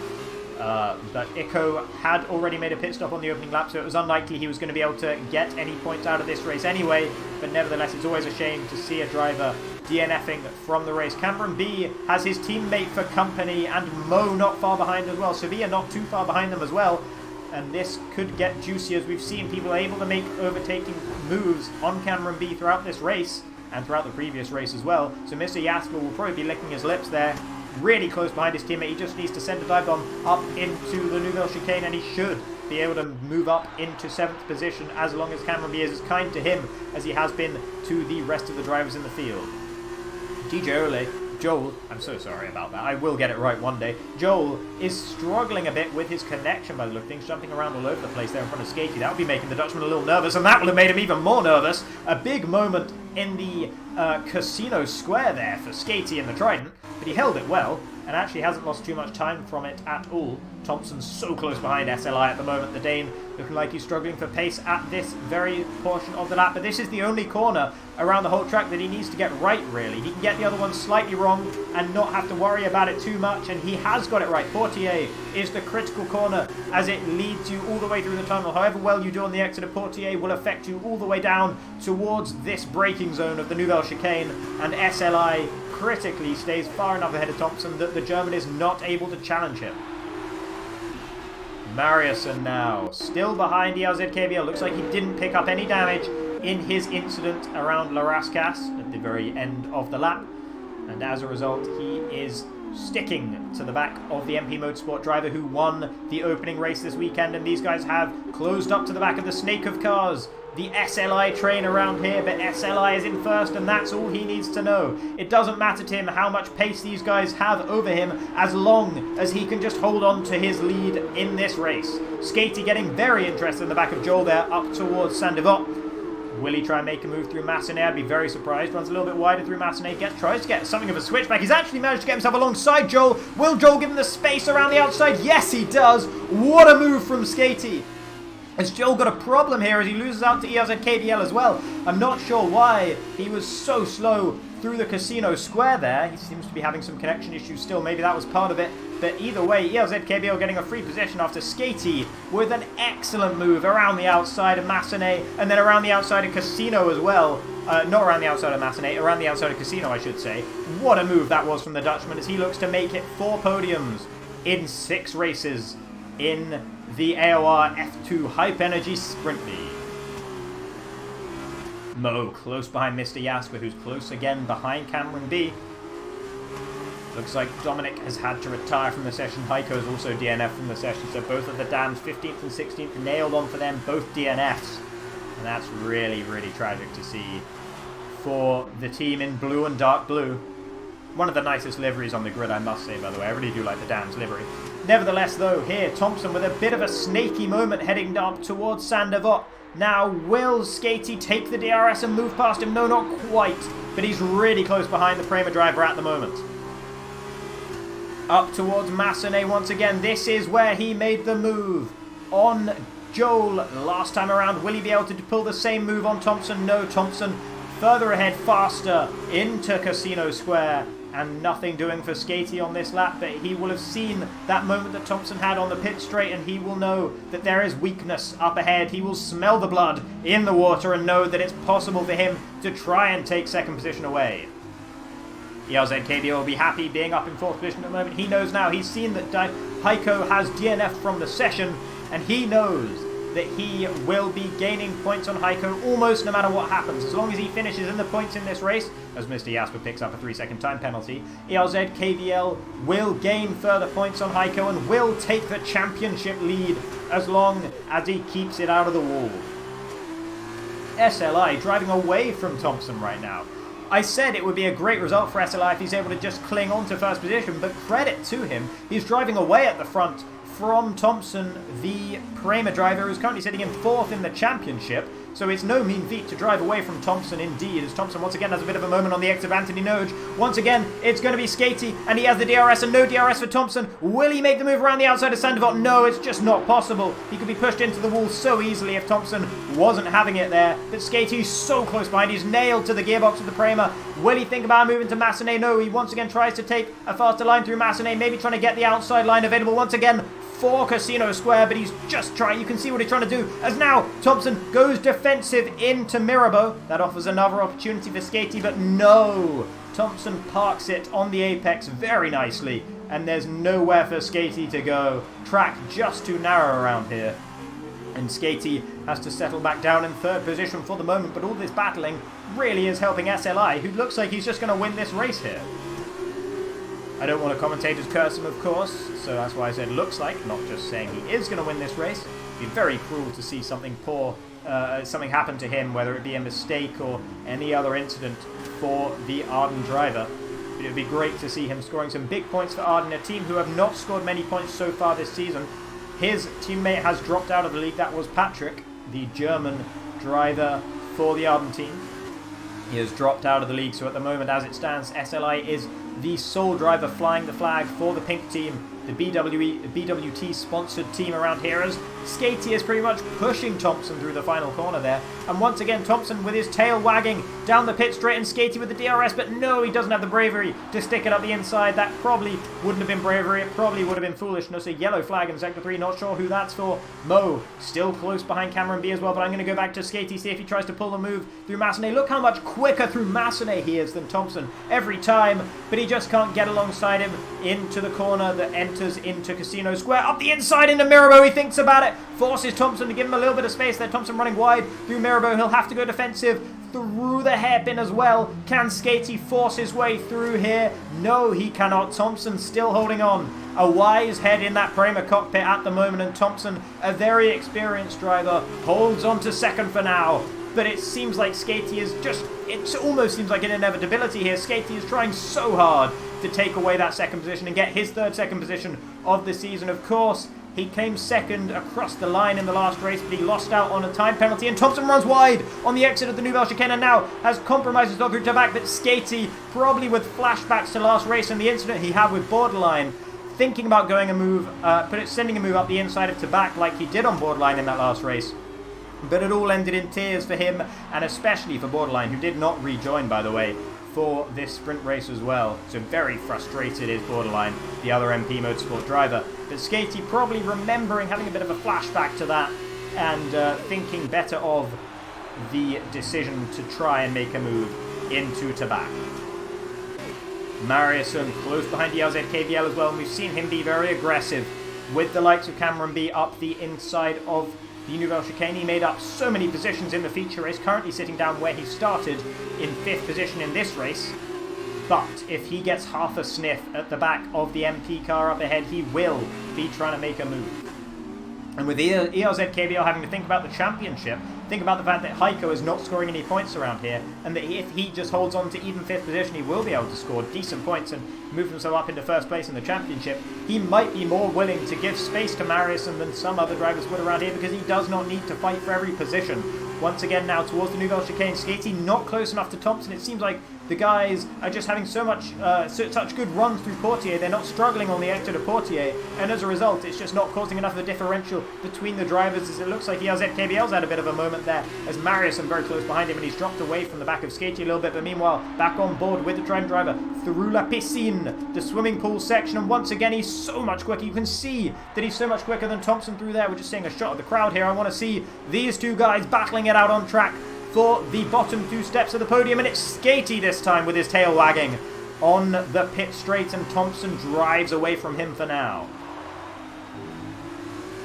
But Iko had already made a pit stop on the opening lap, so it was unlikely he was going to be able to get any points out of this race anyway. But nevertheless, it's always a shame to see a driver DNFing from the race. Cameron B has his teammate for company, and Mo not far behind as well. Sevilla not too far behind them as well. and this could get juicy, as we've seen people able to make overtaking moves on Cameron B throughout this race, and throughout the previous race as well. So Mr. Jasper will probably be licking his lips there, really close behind his teammate. He just needs to send a dive bomb up into the Nouvelle Chicane, and he should be able to move up into 7th position, as long as Cameron B is as kind to him as he has been to the rest of the drivers in the field. Joel, I'm so sorry about that. I will get it right one day. Joel is struggling a bit with his connection by the look of things, jumping around all over the place there in front of Skatey. That would be making the Dutchman a little nervous, and that would have made him even more nervous. A big moment in the casino square there for Skatey and the Trident, but he held it well, and actually hasn't lost too much time from it at all. Thompson's so close behind SLI at the moment. The Dane looking like he's struggling for pace at this very portion of the lap, but this is the only corner around the whole track that he needs to get right, really. He can get the other one slightly wrong and not have to worry about it too much, and he has got it right. Portier is the critical corner as it leads you all the way through the tunnel. However well you do on the exit of Portier will affect you all the way down towards this braking zone of the Nouvelle Chicane, and SLI critically stays far enough ahead of Thompson that the German is not able to challenge him. Mariussen now, still behind ERZ-KBL. Looks like he didn't pick up any damage in his incident around La Rascasse at the very end of the lap. And as a result, he is sticking to the back of the MP Motorsport driver who won the opening race this weekend. And these guys have closed up to the back of the snake of cars, the SLI train around here, but SLI is in first, and that's all he needs to know. It doesn't matter to him how much pace these guys have over him, as long as he can just hold on to his lead in this race. Skatey getting very interested in the back of Joel there, up towards Saint-Devote. Will he try and make a move through Massenet? I'd be very surprised. Runs a little bit wider through Massenet. Tries to get something of a switchback. He's actually managed to get himself alongside Joel. Will Joel give him the space around the outside? Yes, he does. What a move from Skatey. Has Joel got a problem here as he loses out to ERZ-KBL as well? I'm not sure why he was so slow through the casino square there. He seems to be having some connection issues still. Maybe that was part of it. But either way, ERZ-KBL getting a free position after Skatey with an excellent move around the outside of Massenet, and then around the outside of Casino as well. Not around the outside of Massenet, around the outside of Casino, I should say. What a move that was from the Dutchman as he looks to make it 4 podiums in 6 races in the AOR F2 Hype Energy Sprint League. Mo close behind Mr. Jasper, who's close again behind Cameron B. Looks like Dominic has had to retire from the session. Heiko's also DNF from the session, so both of the dams, 15th and 16th, nailed on for them, both DNFs. And that's really, really tragic to see for the team in blue and dark blue. One of the nicest liveries on the grid, I must say, by the way. I really do like the Dams livery. Nevertheless, though, here, Thompson with a bit of a snaky moment heading up towards Saint-Devote. Now, will Skatey take the DRS and move past him? No, not quite. But he's really close behind the Prema driver at the moment. Up towards Massenet once again. This is where he made the move on Joel last time around. Will he be able to pull the same move on Thompson? No, Thompson further ahead, faster into Casino Square. And nothing doing for Skatey on this lap, but he will have seen that moment that Thompson had on the pit straight, and he will know that there is weakness up ahead. He will smell the blood in the water and know that it's possible for him to try and take second position away. ERZ-KBL will be happy being up in 4th position at the moment. He knows now. He's seen that Heiko has DNF from the session, and he knows that he will be gaining points on Heiko almost no matter what happens. As long as he finishes in the points in this race, as Mr. Jasper picks up a 3-second time penalty, ERZ-KBL will gain further points on Heiko and will take the championship lead as long as he keeps it out of the wall. SLI driving away from Thompson right now. I said it would be a great result for SLI if he's able to just cling on to first position, but credit to him, he's driving away at the front from Thompson, the Prema driver, who's currently sitting in 4th in the championship. So it's no mean feat to drive away from Thompson indeed, as Thompson once again has a bit of a moment on the exit of Anthony Noge. Once again, it's going to be Skatey, and he has the DRS, and no DRS for Thompson. Will he make the move around the outside of Saint-Devote? No, it's just not possible. He could be pushed into the wall so easily if Thompson wasn't having it there. But Skatey's so close behind, he's nailed to the gearbox of the Prema. Will he think about moving to Massenet? No, he once again tries to take a faster line through Massenet, maybe trying to get the outside line available once again for Casino Square, but he's just trying. You can see what he's trying to do, as now Thompson goes defensive into Mirabeau. That offers another opportunity for Skatey, but no. Thompson parks it on the apex very nicely, and there's nowhere for Skatey to go. Track just too narrow around here. And Skatey has to settle back down in third position for the moment, but all this battling really is helping SLI, who looks like he's just going to win this race here. I don't want to commentators curse him, of course, so that's why I said looks like, not just saying he is going to win this race. It'd be very cruel to see something something happen to him, whether it be a mistake or any other incident for the Arden driver. But it would be great to see him scoring some big points for Arden, a team who have not scored many points so far this season. His teammate has dropped out of the league. That was Patrick, the German driver for the Arden team. He has dropped out of the league, so at the moment, as it stands, SLI is the sole driver flying the flag for the pink team, the BWT-sponsored team around here, as Skatey is pretty much pushing Thompson through the final corner there. And once again, Thompson with his tail wagging down the pit straight, and Skatey with the DRS, but no, he doesn't have the bravery to stick it up the inside. That probably wouldn't have been bravery, it probably would have been foolishness. A yellow flag in Sector 3, not sure who that's for. Mo, still close behind Cameron B as well, but I'm going to go back to Skatey, see if he tries to pull the move through Massenet. Look how much quicker through Massenet he is than Thompson every time, but he just can't get alongside him into the corner that enters into Casino Square. Up the inside into Mirabeau, he thinks about it, forces Thompson to give him a little bit of space there. Thompson running wide through Mirabeau, he'll have to go defensive through the hairpin as well. Can Skatey force his way through here? No, he cannot. Thompson still holding on. A wise head in that Prema cockpit at the moment, and Thompson, a very experienced driver, holds on to second for now. But it seems like Skatey is just, it almost seems like an inevitability here. Skatey is trying so hard to take away that second position and get his third second position of the season. Of course, he came second across the line in the last race, but he lost out on a time penalty, and Thompson runs wide on the exit of the Nouvelle Chicane and now has compromised his dog route to back, but Skatey, probably with flashbacks to last race and the incident he had with Borderline, thinking about going a move, sending a move up the inside of Tabac like he did on Borderline in that last race. But it all ended in tears for him, and especially for Borderline, who did not rejoin, by the way, for this sprint race as well. So very frustrated is Borderline, the other MP Motorsport driver. But Skatey probably remembering, having a bit of a flashback to that, and thinking better of the decision to try and make a move into Tabac. Mariuson close behind the LZKVL as well, and we've seen him be very aggressive with the likes of Cameron B up the inside of the Nouvelle Chicane. He made up so many positions in the feature race, currently sitting down where he started in 5th position in this race. But if he gets half a sniff at the back of the MP car up ahead, he will be trying to make a move. And with ERZ-KBL having to think about the championship, think about the fact that Heiko is not scoring any points around here, and that if he just holds on to even 5th position, he will be able to score decent points and move himself up into 1st place in the championship. He might be more willing to give space to Mariuson than some other drivers would around here, because he does not need to fight for every position. Once again now towards the Nouvelle Chicane, Skatey not close enough to Thompson. It seems like the guys are just having such good runs through Portier. They're not struggling on the exit of Portier, and as a result, it's just not causing enough of a differential between the drivers, as it looks like ERZ-KBL's had a bit of a moment there, as Mariuson very close behind him, and he's dropped away from the back of Skatey a little bit, but meanwhile, back on board with the driver through La Piscine, the swimming pool section, and once again, he's so much quicker. You can see that he's so much quicker than Thompson through there. We're just seeing a shot of the crowd here. I want to see these two guys battling it out on track for the bottom 2 steps of the podium, and it's Skatey this time with his tail wagging on the pit straight, and Thompson drives away from him for now.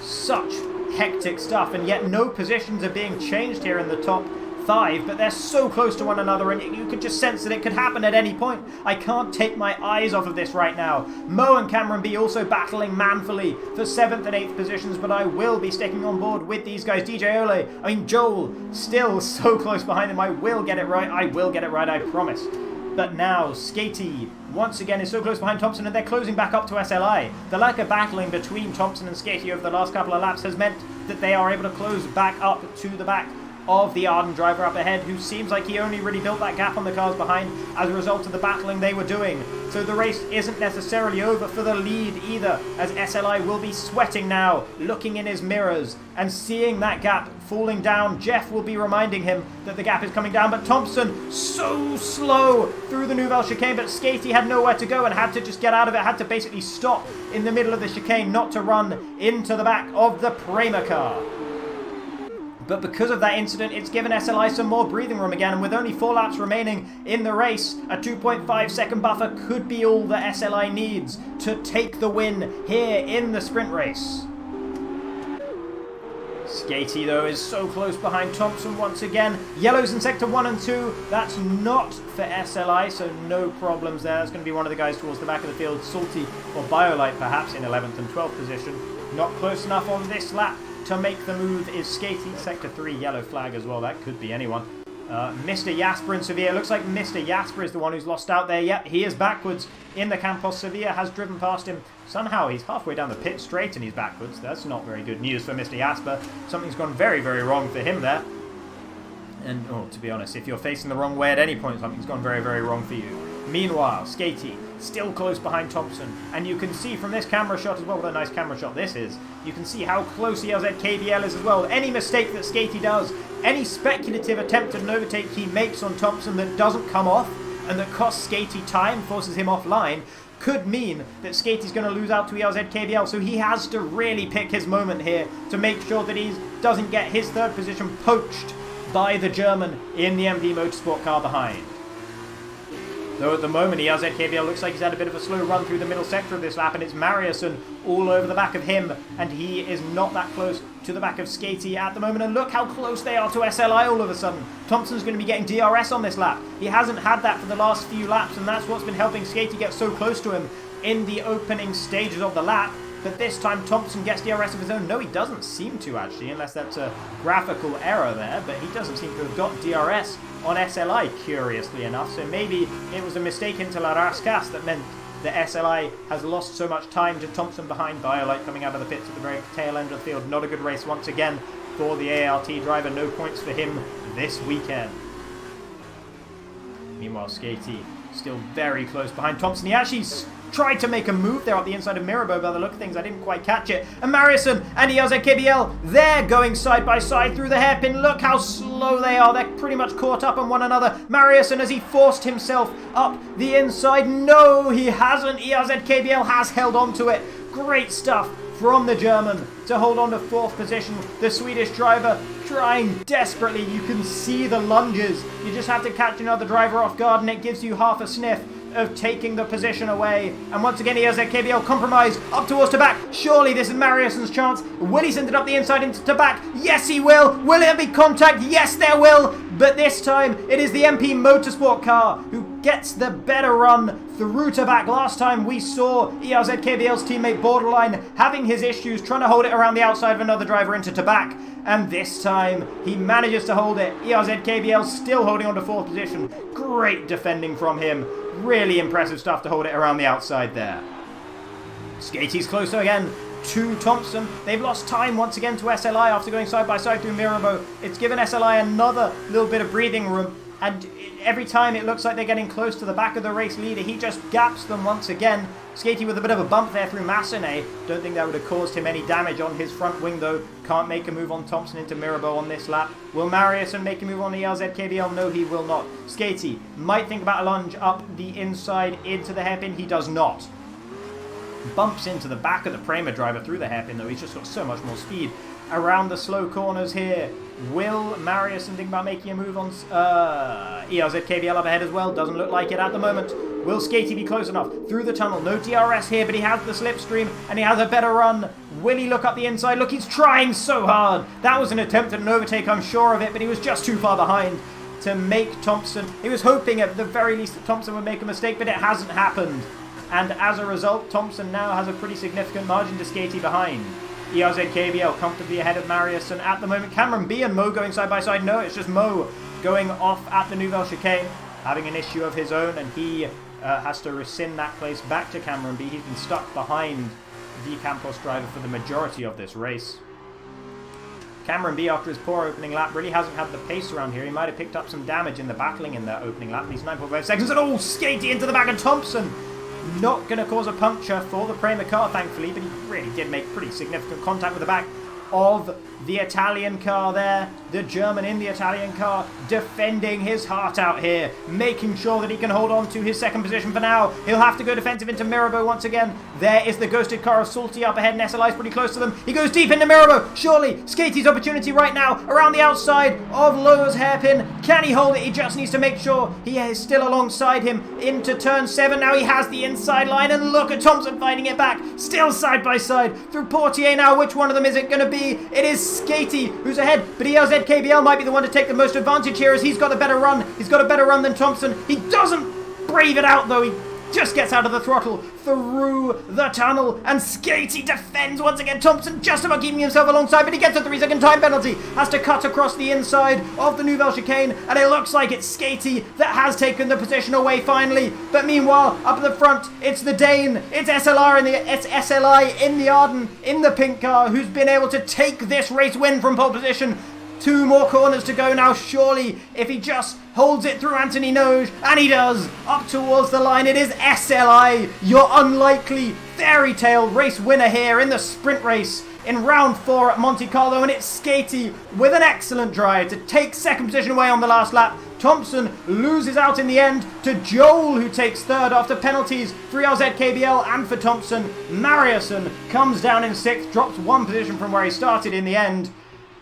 Such hectic stuff, and yet no positions are being changed here in the top 5, but they're so close to one another, and you could just sense that it could happen at any point. I can't take my eyes off of this right now. Mo and Cameron B also battling manfully for 7th and 8th positions, but I will be sticking on board with these guys. Joel, still so close behind him. I will get it right, I promise. But now, Skatey, once again, is so close behind Thompson, and they're closing back up to SLI. The lack of battling between Thompson and Skatey over the last couple of laps has meant that they are able to close back up to the back of the Arden driver up ahead, who seems like he only really built that gap on the cars behind as a result of the battling they were doing. So the race isn't necessarily over for the lead either, as SLI will be sweating now, looking in his mirrors and seeing that gap falling down. Jeff will be reminding him that the gap is coming down, but Thompson so slow through the Nouvelle Chicane, but Skatey had nowhere to go and had to just get out of it, had to basically stop in the middle of the chicane not to run into the back of the Prema car. But because of that incident, it's given SLI some more breathing room again, and with only 4 laps remaining in the race, a 2.5 second buffer could be all that SLI needs to take the win here in the sprint race. Skatey, though, is so close behind Thompson once again. Yellow's in sector 1 and 2. That's not for SLI, so no problems there. That's going to be one of the guys towards the back of the field. Salty or Biolite, perhaps, in 11th and 12th position. Not close enough on this lap to make the move is Skatey. Sector 3, yellow flag as well. That could be anyone. Mr. Jasper and Sevilla. Looks like Mr. Jasper is the one who's lost out there. Yep, he is backwards in the Campos. Sevilla has driven past him. Somehow he's halfway down the pit straight and he's backwards. That's not very good news for Mr. Jasper. Something's gone very, very wrong for him there. And, oh, to be honest, if you're facing the wrong way at any point, something's gone very, very wrong for you. Meanwhile, Skatey still close behind Thompson. And you can see from this camera shot as well, what a nice camera shot this is, you can see how close ELZ KBL is as well. Any mistake that Skatey does, any speculative attempt at an overtake he makes on Thompson that doesn't come off and that costs Skatey time, forces him offline, could mean that Skatey's going to lose out to ELZ KBL. So he has to really pick his moment here to make sure that he doesn't get his third position poached by the German in the MD Motorsport car behind. Though at the moment, ELZ KBL looks like he's had a bit of a slow run through the middle sector of this lap, and it's Mariuson all over the back of him, and he is not that close to the back of Skatey at the moment. And look how close they are to SLI all of a sudden. Thompson's going to be getting DRS on this lap. He hasn't had that for the last few laps, and that's what's been helping Skatey get so close to him in the opening stages of the lap. But this time Thompson gets DRS of his own. No, he doesn't seem to, actually, unless that's a graphical error there. But he doesn't seem to have got DRS on SLI, curiously enough. So maybe it was a mistake into La Rascasse that meant that SLI has lost so much time to Thompson behind Biolite coming out of the pits at the very tail end of the field. Not a good race once again for the ART driver. No points for him this weekend. Meanwhile, Skatey still very close behind Thompson. He actually tried to make a move there up the inside of Mirabeau. By the look of things, I didn't quite catch it. And Mariuson and ELZ KBL, they're going side by side through the hairpin. Look how slow they are. They're pretty much caught up on one another. Mariuson, as he forced himself up the inside. No, he hasn't. ELZ KBL has held on to it. Great stuff from the German to hold on to 4th position. The Swedish driver trying desperately. You can see the lunges. You just have to catch another driver off guard and it gives you half a sniff of taking the position away. And once again, ELZ KBL compromise up towards Tabac. Surely this is Mariuson's chance. Will he send it up the inside into Tabac? Yes, he will. Will there be contact? Yes, there will. But this time, it is the MP Motorsport car who gets the better run through Tabac. Last time we saw ELZ KBL's teammate Borderline having his issues trying to hold it around the outside of another driver into Tabac. And this time, he manages to hold it. ELZ KBL still holding on to 4th position. Great defending from him. Really impressive stuff to hold it around the outside there. Skatey's closer again to Thompson. They've lost time once again to SLI after going side by side through Mirabeau. It's given SLI another little bit of breathing room, and every time it looks like they're getting close to the back of the race leader, he just gaps them once again. Skatey with a bit of a bump there through Massenet. Don't think that would have caused him any damage on his front wing though. Can't make a move on Thompson into Mirabeau on this lap. Will Mariuson make a move on the ELZ KBL? No, he will not. Skatey might think about a lunge up the inside into the hairpin. He does not. Bumps into the back of the Prema driver through the hairpin though. He's just got so much more speed around the slow corners here. Will Mariuson think about making a move on ELZ KBL up ahead as well? Doesn't look like it at the moment. Will Skatey be close enough through the tunnel? No DRS here, but he has the slipstream and he has a better run. Will he look up the inside? Look, he's trying so hard. That was an attempt at an overtake, I'm sure of it, but he was just too far behind to make Thompson. He was hoping at the very least that Thompson would make a mistake, but it hasn't happened. And as a result, Thompson now has a pretty significant margin to Skatey behind. ELZ KBL comfortably ahead of Mariuson at the moment. Cameron B and Mo going side by side. No, it's just Mo going off at the Nouvelle Chicane, having an issue of his own, and he has to rescind that place back to Cameron B. He's been stuck behind the Campos driver for the majority of this race. Cameron B, after his poor opening lap, really hasn't had the pace around here. He might have picked up some damage in the battling in that opening lap. He's 9.5 seconds, and Skatey into the back of Thompson. Not going to cause a puncture for the Prema car, thankfully, but he really did make pretty significant contact with the back of the Italian car there. The German in the Italian car defending his heart out here, making sure that he can hold on to his second position for now. He'll have to go defensive into Mirabeau once again. There is the ghosted car of Salty up ahead, and SLI is pretty close to them. He goes deep into Mirabeau. Surely, Skatey's opportunity right now around the outside of Lowe's hairpin. Can he hold it? He just needs to make sure he is still alongside him into turn 7. Now he has the inside line, and look at Thompson fighting it back. Still side by side through Portier now. Which one of them is it going to be? It is Skatey who's ahead, but ELZ-KBL might be the one to take the most advantage here as he's got a better run. He's got a better run than Thompson. He doesn't brave it out though. He just gets out of the throttle through the tunnel, and Skatey defends once again. Thompson just about keeping himself alongside, but he gets a 3-second time penalty. Has to cut across the inside of the Nouvelle Chicane, and it looks like it's Skatey that has taken the position away finally. But meanwhile, up at the front, it's the Dane, it's SLI in the Arden, in the pink car, who's been able to take this race win from pole position. 2 more corners to go now. Surely, if he just holds it through Anthony Noge, and he does, up towards the line, it is SLI, your unlikely fairy tale race winner here in the sprint race in round 4 at Monte Carlo, and it's Skatey with an excellent drive to take second position away on the last lap. Thompson loses out in the end to Joel, who takes third after penalties for ELZ-KBL and for Thompson. Mariuson comes down in 6th, drops 1 position from where he started in the end.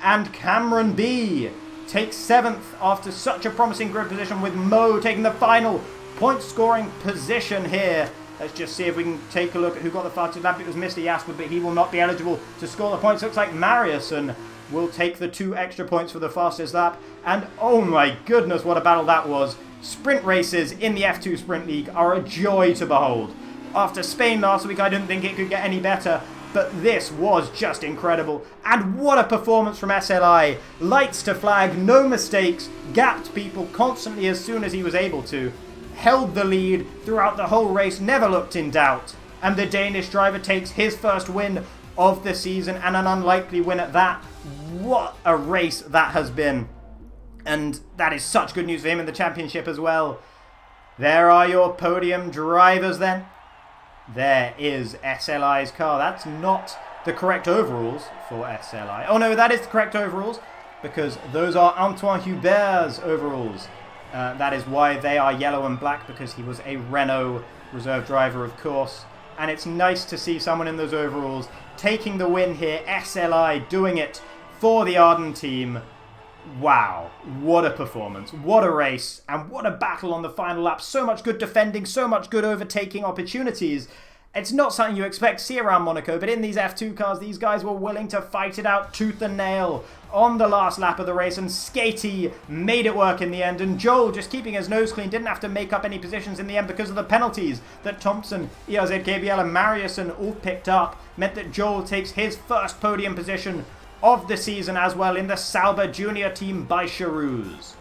And Cameron B takes 7th after such a promising grid position, with Mo taking the final point scoring position here. Let's just see if we can take a look at who got the fastest lap. It was Mr. Jasper, but he will not be eligible to score the points. Looks like Mariuson will take the 2 extra points for the fastest lap. And oh my goodness, what a battle that was. Sprint races in the F2 Sprint League are a joy to behold. After Spain last week, I didn't think it could get any better. But this was just incredible. And what a performance from SLI. Lights to flag, no mistakes, gapped people constantly as soon as he was able to. Held the lead throughout the whole race, never looked in doubt. And the Danish driver takes his first win of the season, and an unlikely win at that. What a race that has been. And that is such good news for him in the championship as well. There are your podium drivers then. There is SLI's car. That's not the correct overalls for SLI. Oh no, that is the correct overalls, because those are Antoine Hubert's overalls. That is why they are yellow and black, because he was a Renault reserve driver, of course. And it's nice to see someone in those overalls taking the win here. SLI doing it for the Arden team. Wow, what a performance, what a race, and what a battle on the final lap. So much good defending, so much good overtaking opportunities. It's not something you expect to see around Monaco, but in these F2 cars, these guys were willing to fight it out tooth and nail on the last lap of the race, and Skatey made it work in the end, and Joel, just keeping his nose clean, didn't have to make up any positions in the end because of the penalties that Thompson, ELZ-KBL and Mariuson all picked up, meant that Joel takes his first podium position of the season as well in the Sauber Junior team by Charouz.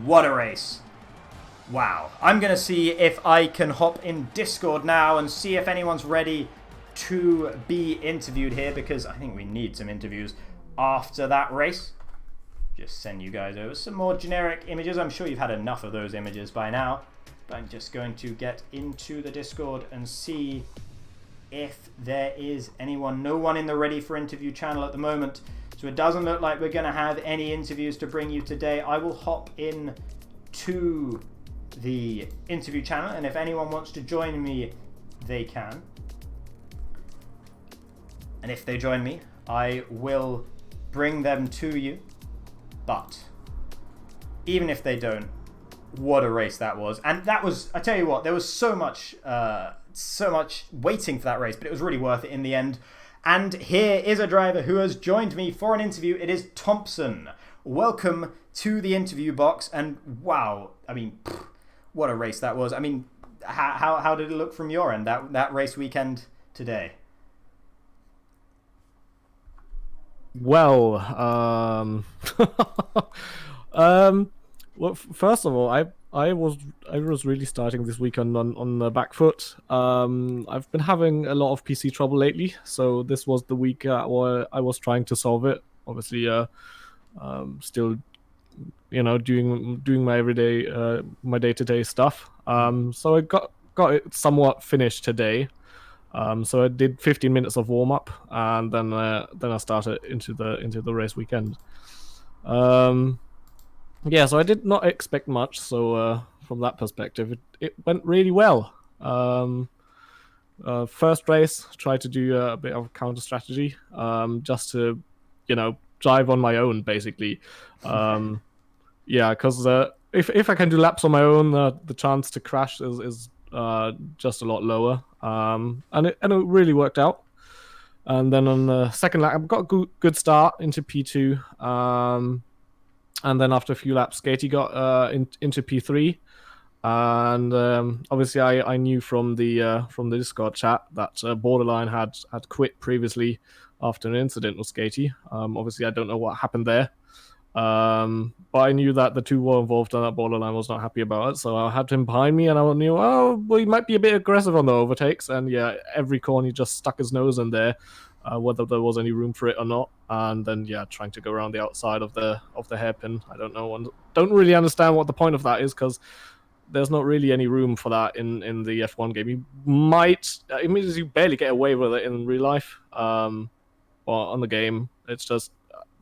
What a race. Wow. I'm going to see if I can hop in Discord now and see if anyone's ready to be interviewed here, because I think we need some interviews after that race. Just send you guys over some more generic images. I'm sure you've had enough of those images by now, but I'm just going to get into the Discord and see if there is anyone. No one in the ready for interview channel at the moment, so it doesn't look like we're going to have any interviews to bring you today. I will hop in to the interview channel, and if anyone wants to join me, they can. And if they join me, I will bring them to you. But even if they don't, what a race that was. And that was, I tell you what, there was so much waiting for that race, but it was really worth it in the end. And here is a driver who has joined me for an interview. It is Thompson. Welcome to the interview box. And wow, I mean, what a race that was. I mean, how did it look from your end, that race weekend today? Well, well, first of all, I was really starting this weekend on the back foot. I've been having a lot of PC trouble lately, so this was the week where I was trying to solve it. Obviously, still, doing my everyday, my day-to-day stuff. So I got it somewhat finished today. So I did 15 minutes of warm up, and then I started into the race weekend. Yeah, so I did not expect much. So from that perspective, it went really well. First race, tried to do a bit of counter strategy, just to, drive on my own, basically. Yeah, because if I can do laps on my own, the chance to crash is just a lot lower. And it really worked out. And then on the second lap, I got a good start into P2. And then after a few laps, Skatey got into P3. And obviously, I knew from the Discord chat that Borderline had quit previously after an incident with Skatey. Obviously, I don't know what happened there. But I knew that the two were involved and that Borderline was not happy about it. So I had him behind me and I knew, well, he might be a bit aggressive on the overtakes. And yeah, every corner he just stuck his nose in there, whether there was any room for it or not. And then, yeah, trying to go around the outside of the hairpin. I don't know. Don't really understand what the point of that is, because there's not really any room for that in the F1 game. You might, it means you barely get away with it in real life. Or on the game, it's just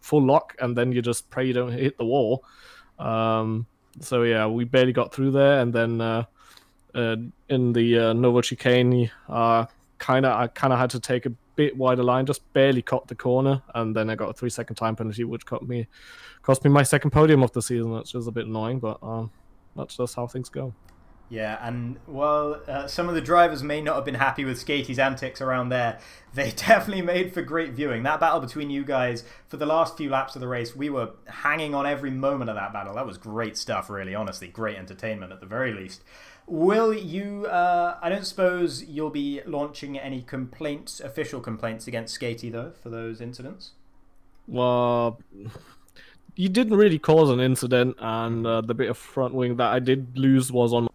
full lock, and then you just pray you don't hit the wall. So yeah, we barely got through there, and then in the Nova chicane, I kind of had to take a bit wider line, just barely caught the corner, and then I got a 3-second time penalty, which cost me my second podium of the season. That's just a bit annoying, but that's just how things go. Yeah, and while some of the drivers may not have been happy with Skatey's antics around there, they definitely made for great viewing. That battle between you guys, for the last few laps of the race, we were hanging on every moment of that battle. That was great stuff, really, honestly. Great entertainment, at the very least. Will you, I don't suppose you'll be launching any official complaints against Skatey, though, for those incidents? Well, you didn't really cause an incident, and the bit of front wing that I did lose was on.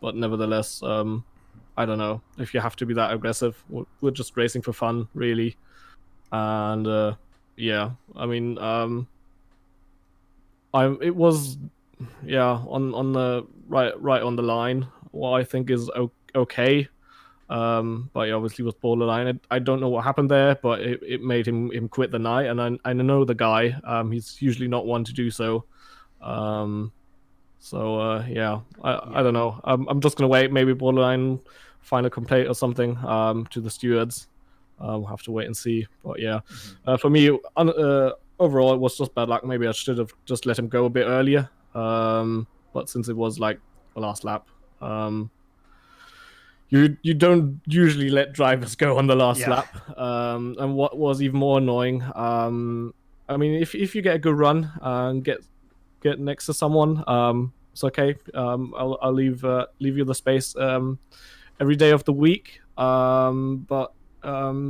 But nevertheless, I don't know if you have to be that aggressive. We're just racing for fun, really. And yeah, I mean, it was, yeah, on the right on the line. What I think is okay. But obviously with Borderline, I don't know what happened there, but it made him quit the night, and I know the guy. He's usually not one to do so. So yeah, I don't know. I'm just gonna wait. Maybe Borderline find a complaint or something to the stewards. We'll have to wait and see. But yeah, for me, overall, it was just bad luck. Maybe I should have just let him go a bit earlier. But since it was like the last lap, you don't usually let drivers go on the last lap. And what was even more annoying, I mean, if you get a good run and get next to someone, it's okay. I'll leave you the space every day of the week. But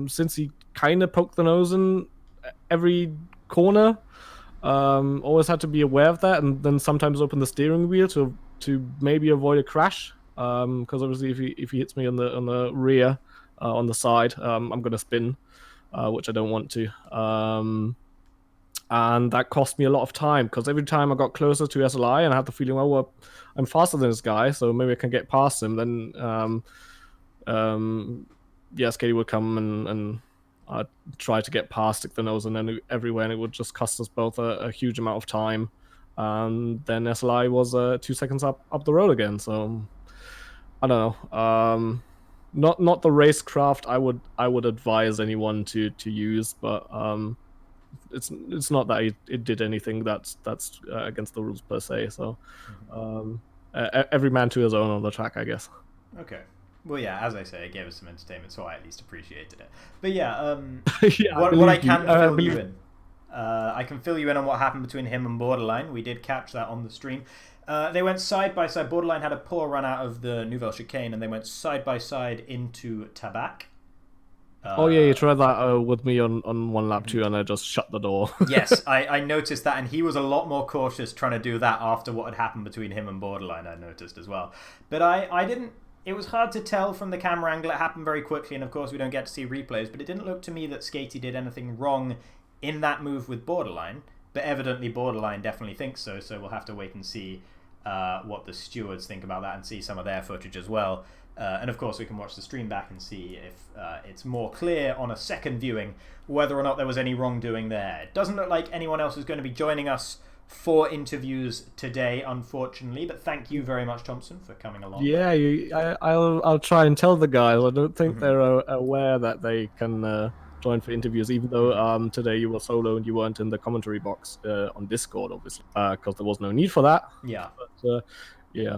since he kind of poked the nose in every corner, always had to be aware of that, and then sometimes open the steering wheel to maybe avoid a crash. Because obviously if he hits me on the rear, on the side, I'm gonna spin, which I don't want to. And that cost me a lot of time, because every time I got closer to SLI and I had the feeling, well, I'm faster than this guy, so maybe I can get past him. Then, yeah, Skady would come and I'd try to get past, stick the nose and then everywhere, and it would just cost us both a huge amount of time. And then SLI was 2 seconds up the road again. So I don't know. Not the racecraft I would advise anyone to use, but it's not that it did anything that's against the rules per se. So every man to his own on the track, I guess. Okay. Well, yeah, as I say, it gave us some entertainment, so I at least appreciated it. But yeah, Yeah, what I can fill you in. I can fill you in on what happened between him and Borderline. We did catch that on the stream. They went side by side. Borderline had a poor run out of the Nouvelle Chicane, and they went side by side into Tabac. Oh yeah, you tried that with me on one lap too, and I just shut the door. Yes, I noticed that, and he was a lot more cautious trying to do that after what had happened between him and Borderline, I noticed as well. But I didn't... It was hard to tell from the camera angle. It happened very quickly, and of course we don't get to see replays, but it didn't look to me that Skatey did anything wrong in that move with Borderline, but evidently Borderline definitely thinks so we'll have to wait and see what the stewards think about that and see some of their footage as well. And of course, we can watch the stream back and see if it's more clear on a second viewing whether or not there was any wrongdoing there. It doesn't look like anyone else is going to be joining us for interviews today, unfortunately. But thank you very much, Thompson, for coming along. Yeah, I'll try and tell the guys. I don't think they're aware that they can join for interviews, even though today you were solo and you weren't in the commentary box on Discord, obviously, because there was no need for that. Yeah. But, yeah,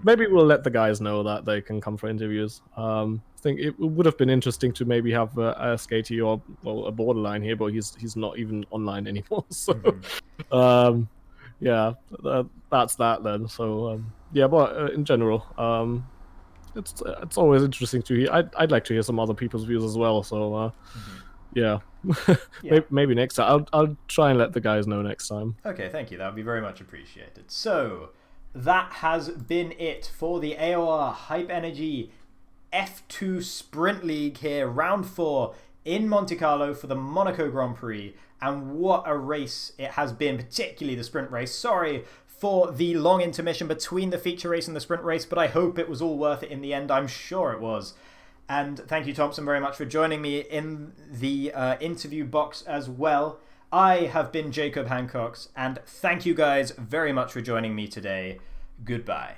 maybe we'll let the guys know that they can come for interviews. I think it would have been interesting to maybe have a Skatey or a Borderline here, but he's not even online anymore. So, yeah, that's that then. So, yeah, but in general, it's always interesting to hear. I'd like to hear some other people's views as well. So, yeah, maybe next time I'll try and let the guys know next time. Okay, thank you. That would be very much appreciated. So that has been it for the AOR Hype Energy F2 Sprint League here, round 4 in Monte Carlo for the Monaco Grand Prix. And what a race it has been, particularly the sprint race. Sorry for the long intermission between the feature race and the sprint race, but I hope it was all worth it in the end. I'm sure it was. And thank you, Thompson, very much for joining me in the interview box as well. I have been Jacob Hancox, and thank you guys very much for joining me today. Goodbye.